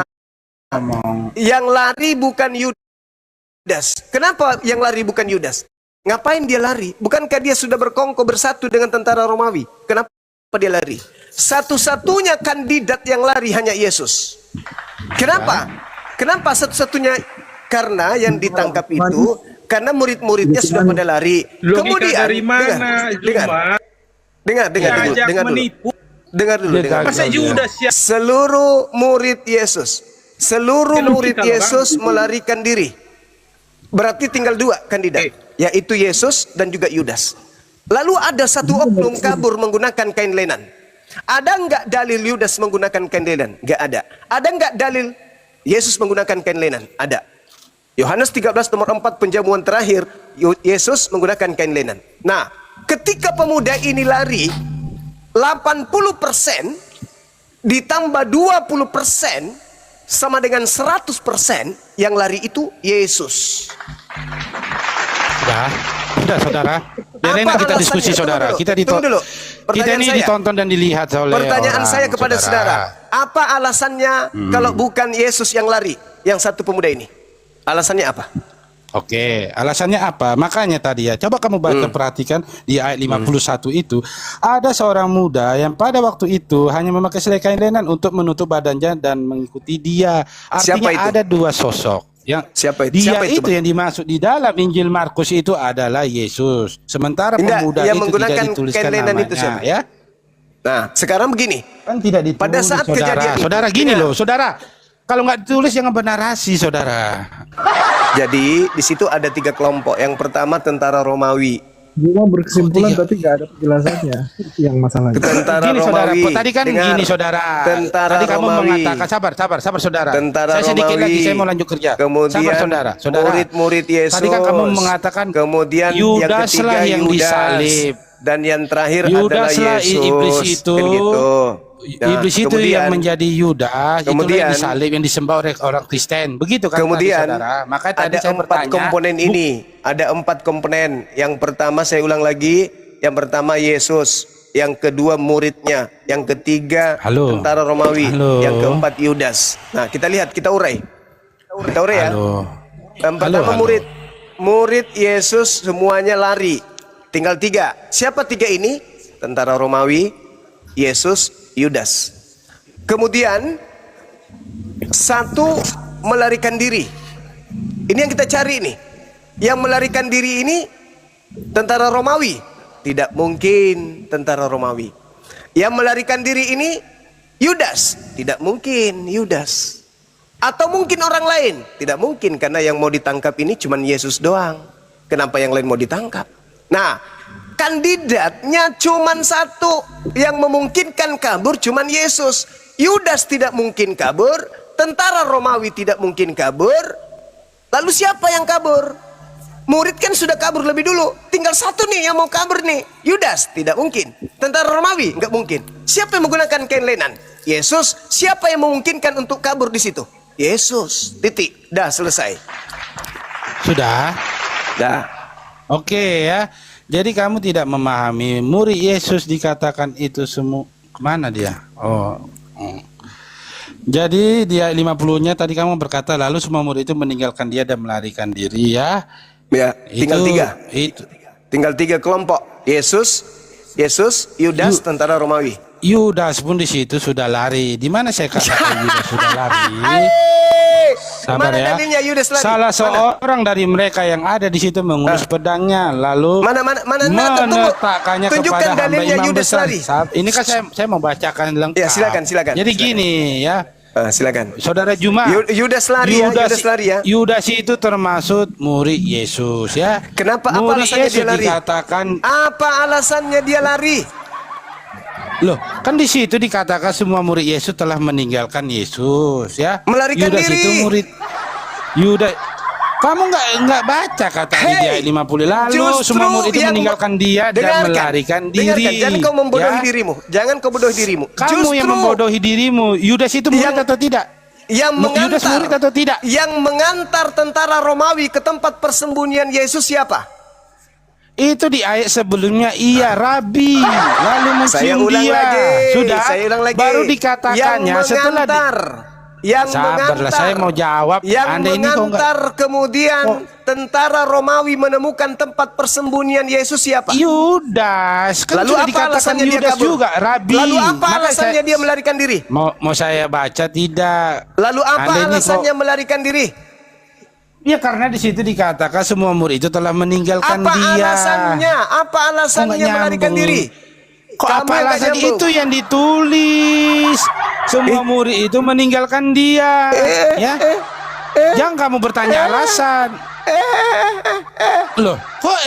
Ngomong. yang lari bukan Yudas. Kenapa yang lari bukan Yudas? Ngapain dia lari? Bukankah dia sudah berkongko bersatu dengan tentara Romawi? Kenapa dia lari? Satu-satunya kandidat yang lari hanya Yesus. Kenapa? Kenapa satu-satunya? Karena yang ditangkap itu karena murid-muridnya sudah pada lari. Logika Kemudian dari mana, dengar dulu, Ajak dengar dulu. menipu. Dengar dulu, dengar dulu. Masa Yudas ya? Seluruh murid Yesus, seluruh Ini murid logika, Yesus Bang. melarikan diri. Berarti tinggal dua kandidat, yaitu Yesus dan juga Yudas. Lalu ada satu oknum kabur menggunakan kain lenan. Ada nggak dalil Yudas menggunakan kain lenan? Nggak ada. Ada nggak dalil Yesus menggunakan kain lenan? Ada. Yohanes 13 nomor 4 penjamuan terakhir, Yesus menggunakan kain lenan. Nah, ketika pemuda ini lari, 80% ditambah 20% sama dengan 100% yang lari itu Yesus. Sudah saudara. Biarin Apa kita diskusi alasannya? saudara. Tunggu dulu. Kita Pertanyaan ini saya. ditonton dan dilihat oleh Pertanyaan orang, saya kepada saudara, apa alasannya kalau bukan Yesus yang lari, yang satu pemuda ini? Alasannya apa? Oke, alasannya apa? Makanya tadi ya, coba kamu baca perhatikan di ayat 51 itu, ada seorang muda yang pada waktu itu hanya memakai selai kain lenan untuk menutup badannya dan mengikuti dia. Siapa Artinya itu? ada dua sosok. Yang Siapa itu? Dia Siapa itu, itu Bang? yang dimaksud di dalam Injil Markus itu adalah Yesus. Sementara Enggak, pemuda yang itu menggunakan tidak dituliskan kain lenan namanya, itu siapa? ya. Nah, sekarang begini. Kan tidak ditulis, Pada saat saudara. kejadian itu, Saudara gini dengar. loh, saudara. Kalau nggak ditulis jangan bernarasi, saudara. Jadi di situ ada 3 kelompok. Yang pertama tentara Romawi. Cuma berkesimpulan Kok tiga? tapi nggak ada penjelasannya. Itu yang masalahnya. Tentara Gini saudara, Romawi. tadi kan Dengar. gini saudara. Tentara Tadi kamu Romawi. mengatakan sabar saudara. Tentara saya sedikit Romawi. lagi saya mau lanjut kerja. Kemudian sabar saudara. murid-murid Yesus. Tadi kan kamu mengatakan Kemudian yang Yudas ketiga lah yang Yudas. disalib. dan yang terakhir adalah Yudas lah Yesus. iblis itu. Kan gitu. Nah, Iblis itu kemudian- yang menjadi Yudas, itulah kemudian- yang disalib, yang disembah oleh orang Kristen. Begitu kan Kemudian tadi, saudara? Maka tadi ada saya 4 bertanya, komponen ini. Ada 4 komponen. Yang pertama saya ulang lagi. Yang pertama Yesus. Yang kedua muridnya. Yang ketiga Halo. tentara Romawi. Halo. Yang keempat Yudas. Nah kita lihat, kita urai. Kita urai ya. halo. Yang pertama Halo. murid. Murid Yesus semuanya lari. Tinggal 3. Siapa 3 ini? Tentara Romawi, Yesus, Yudas. Kemudian 1 melarikan diri. Ini yang kita cari nih. Yang melarikan diri ini tentara Romawi. Tidak mungkin tentara Romawi. Yang melarikan diri ini Yudas. Tidak mungkin Yudas. Atau mungkin orang lain. Tidak mungkin, karena yang mau ditangkap ini cuma Yesus doang. Kenapa yang lain mau ditangkap? Nah, kandidatnya cuma 1. Yang memungkinkan kabur cuma Yesus. Yudas tidak mungkin kabur. Tentara Romawi tidak mungkin kabur. Lalu siapa yang kabur? Murid kan sudah kabur lebih dulu. Tinggal 1 nih yang mau kabur nih. Yudas tidak mungkin. Tentara Romawi nggak mungkin. Siapa yang menggunakan kain lenan? Yesus. Siapa yang memungkinkan untuk kabur di situ? Yesus. Titik. Dah selesai. Sudah? Dah. Oke ya. Jadi kamu tidak memahami murid Yesus dikatakan itu semua kemana dia? Oh. Jadi dia 50-nya tadi kamu berkata lalu semua murid itu meninggalkan dia dan melarikan diri ya. Ya, tinggal 3. Itu Tinggal 3 kelompok. Yesus, Yudas, tentara Romawi. Yudas pun di situ sudah lari. Di mana saya katakan Yudas sudah lari? Sabar Mana ya. dalilnya Yudas lari? Salah Mana? seorang dari mereka yang ada di situ mengurus pedangnya lalu Mana tunggu. meletakkannya Tunjukkan kepada hamba dalilnya imam Yudas besar. lari. Ini kan saya mau bacakan lengkap. Ya, silakan. Jadi Silakan. gini ya, Silakan. Saudara Juma. Yudas lari ya, Yudas lari ya. Yudas itu termasuk murid Yesus ya. Kenapa? Apa Murid alasannya Yesus dia lari? dikatakan Apa alasannya dia lari? loh, kan di situ dikatakan semua murid Yesus telah meninggalkan Yesus ya. Melarikan Yudas diri. itu murid Yudas. Kamu nggak baca kata dia 50 lalu justru semua murid itu yang meninggalkan dia dan dengarkan, melarikan dengarkan. diri. Jangan kau membodohi ya. dirimu. Jangan kau bodohi dirimu. Kamu yang membodohi dirimu. Yudas itu murid Yang- atau tidak? Yang Yudas murid atau tidak? Yang mengantar tentara Romawi ke tempat persembunyian Yesus siapa? Itu di ayat sebelumnya iya Rabi lalu Saya mencium ulang dia. lagi. Sudah Saya ulang lagi. baru dikatakannya yang setelah mengantar, yang Sabarlah, mengantar, saya mau jawab. Yang Anda ini kok nggak- mengantar kemudian tentara Romawi menemukan tempat persembunyian Yesus siapa? Yudas kan Lalu sudah apa dikatakan alasannya dia Yudas kabur? juga Rabi. Lalu apa Maka alasannya dia melarikan diri? mau saya baca tidak? Lalu apa Anda ini alasannya kok- melarikan diri? Ya karena di situ dikatakan semua murid itu telah meninggalkan Apa dia. alasannya? Apa alasannya Kok nggak melarikan nyambung? diri? Kok Kamu apa yang nggak alasan nyambung. itu yang ditulis? Semua murid itu meninggalkan dia. Ya. Jangan kamu bertanya alasan. Loh, kok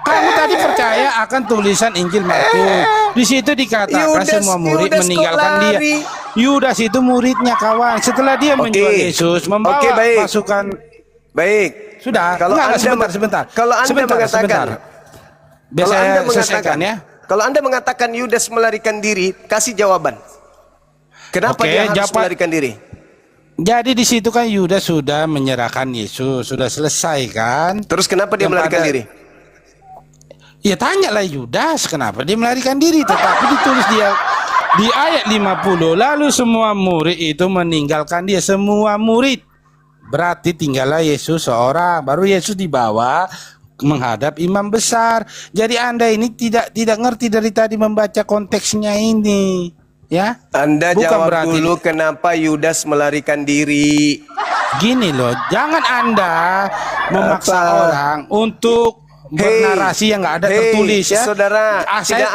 kamu tadi percaya akan tulisan Injil Markus. Di situ dikatakan semua murid Yudas kok meninggalkan dia. lari? Yudas itu muridnya kawan. Setelah dia menjual Yesus, membawa Oke, baik. pasukan. Baik. Sudah. Kalau Enggak, Anda sebentar. Kalau Anda mengatakan Biar kalau saya Anda selesaikan mengatakan ya. Kalau Anda mengatakan Yudas melarikan diri, kasih jawaban. Kenapa Oke, dia harus jawaban- melarikan diri? Jadi di situ kan Yudas sudah menyerahkan Yesus, sudah selesai kan? Terus kenapa dia Kepada- melarikan diri? Ya tanyalah Yudas kenapa dia melarikan diri, tetapi ditulis dia di ayat 50 lalu semua murid itu meninggalkan dia, semua murid. Berarti tinggallah Yesus seorang, baru Yesus dibawa menghadap imam besar. Jadi Anda ini tidak ngerti dari tadi membaca konteksnya ini, ya? Anda Bukan jawab berarti- dulu kenapa Yudas melarikan diri. Gini loh, jangan Anda memaksa Apa? orang untuk bernarasi yang nggak ada tertulis ya. Saudara,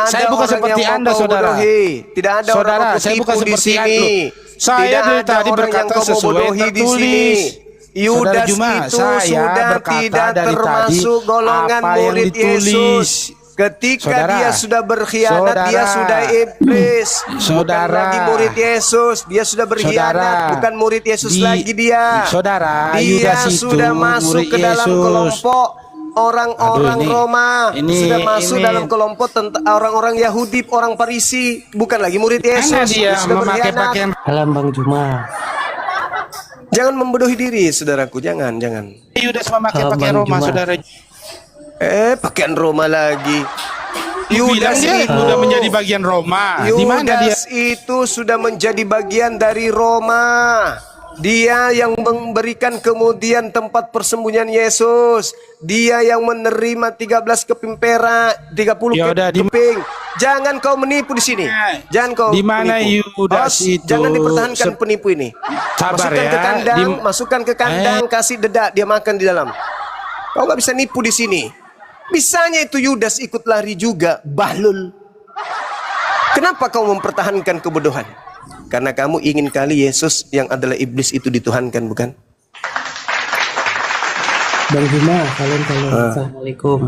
saya bukan seperti Anda, saudara. Tidak ada Saudara, orang mau saya bukan kutipu di seperti sini. Anda. Saya Tidak dari ada tadi orang berkata yang kau mau sesuai bodohi di tertulis. sini. Yudas Saudara Juma, itu saya sudah berkata tidak dari termasuk tadi golongan apa yang murid ditulis. Yesus. Ketika Saudara, dia sudah berkhianat, dia saudara, sudah iblis. saudara, Bukan lagi murid Yesus, dia sudah berkhianat. Saudara, Bukan murid Yesus di- lagi dia. saudara, dia Yudas itu sudah masuk murid ke dalam Yesus. kelompok orang-orang Aduh, Roma sudah masuk ini. dalam kelompok orang-orang Yahudi, orang Farisi, bukan lagi murid Yesus. Mana dia Sudah memakai berkhianat. pakaian Salam Bang Juma. Jangan membodohi diri, saudaraku. Jangan. Yudas memakai Kalau pakaian Bang Roma, Juma. saudara? Pakaian Roma lagi. Bilang Yudas dia itu sudah menjadi bagian Roma. Di mana dia? Yudas itu sudah menjadi bagian dari Roma. Dia yang memberikan kemudian tempat persembunyian Yesus. Dia yang menerima 13 keping perak, 30 Ya udah, di- keping. Jangan kau menipu di sini. Jangan kau Di mana menipu. Yudas Bos, itu jangan dipertahankan penipu ini. Sabar Masukkan ya. ke kandang, masukkan ke kandang, kasih dedak, dia makan di dalam. Kau nggak bisa nipu di sini. Bisanya itu Yudas ikut lari juga, bahlul. Kenapa kau mempertahankan kebodohan? Karena kamu ingin kali Yesus yang adalah iblis itu dituhankan, bukan? Bang Juma, salam. Assalamualaikum.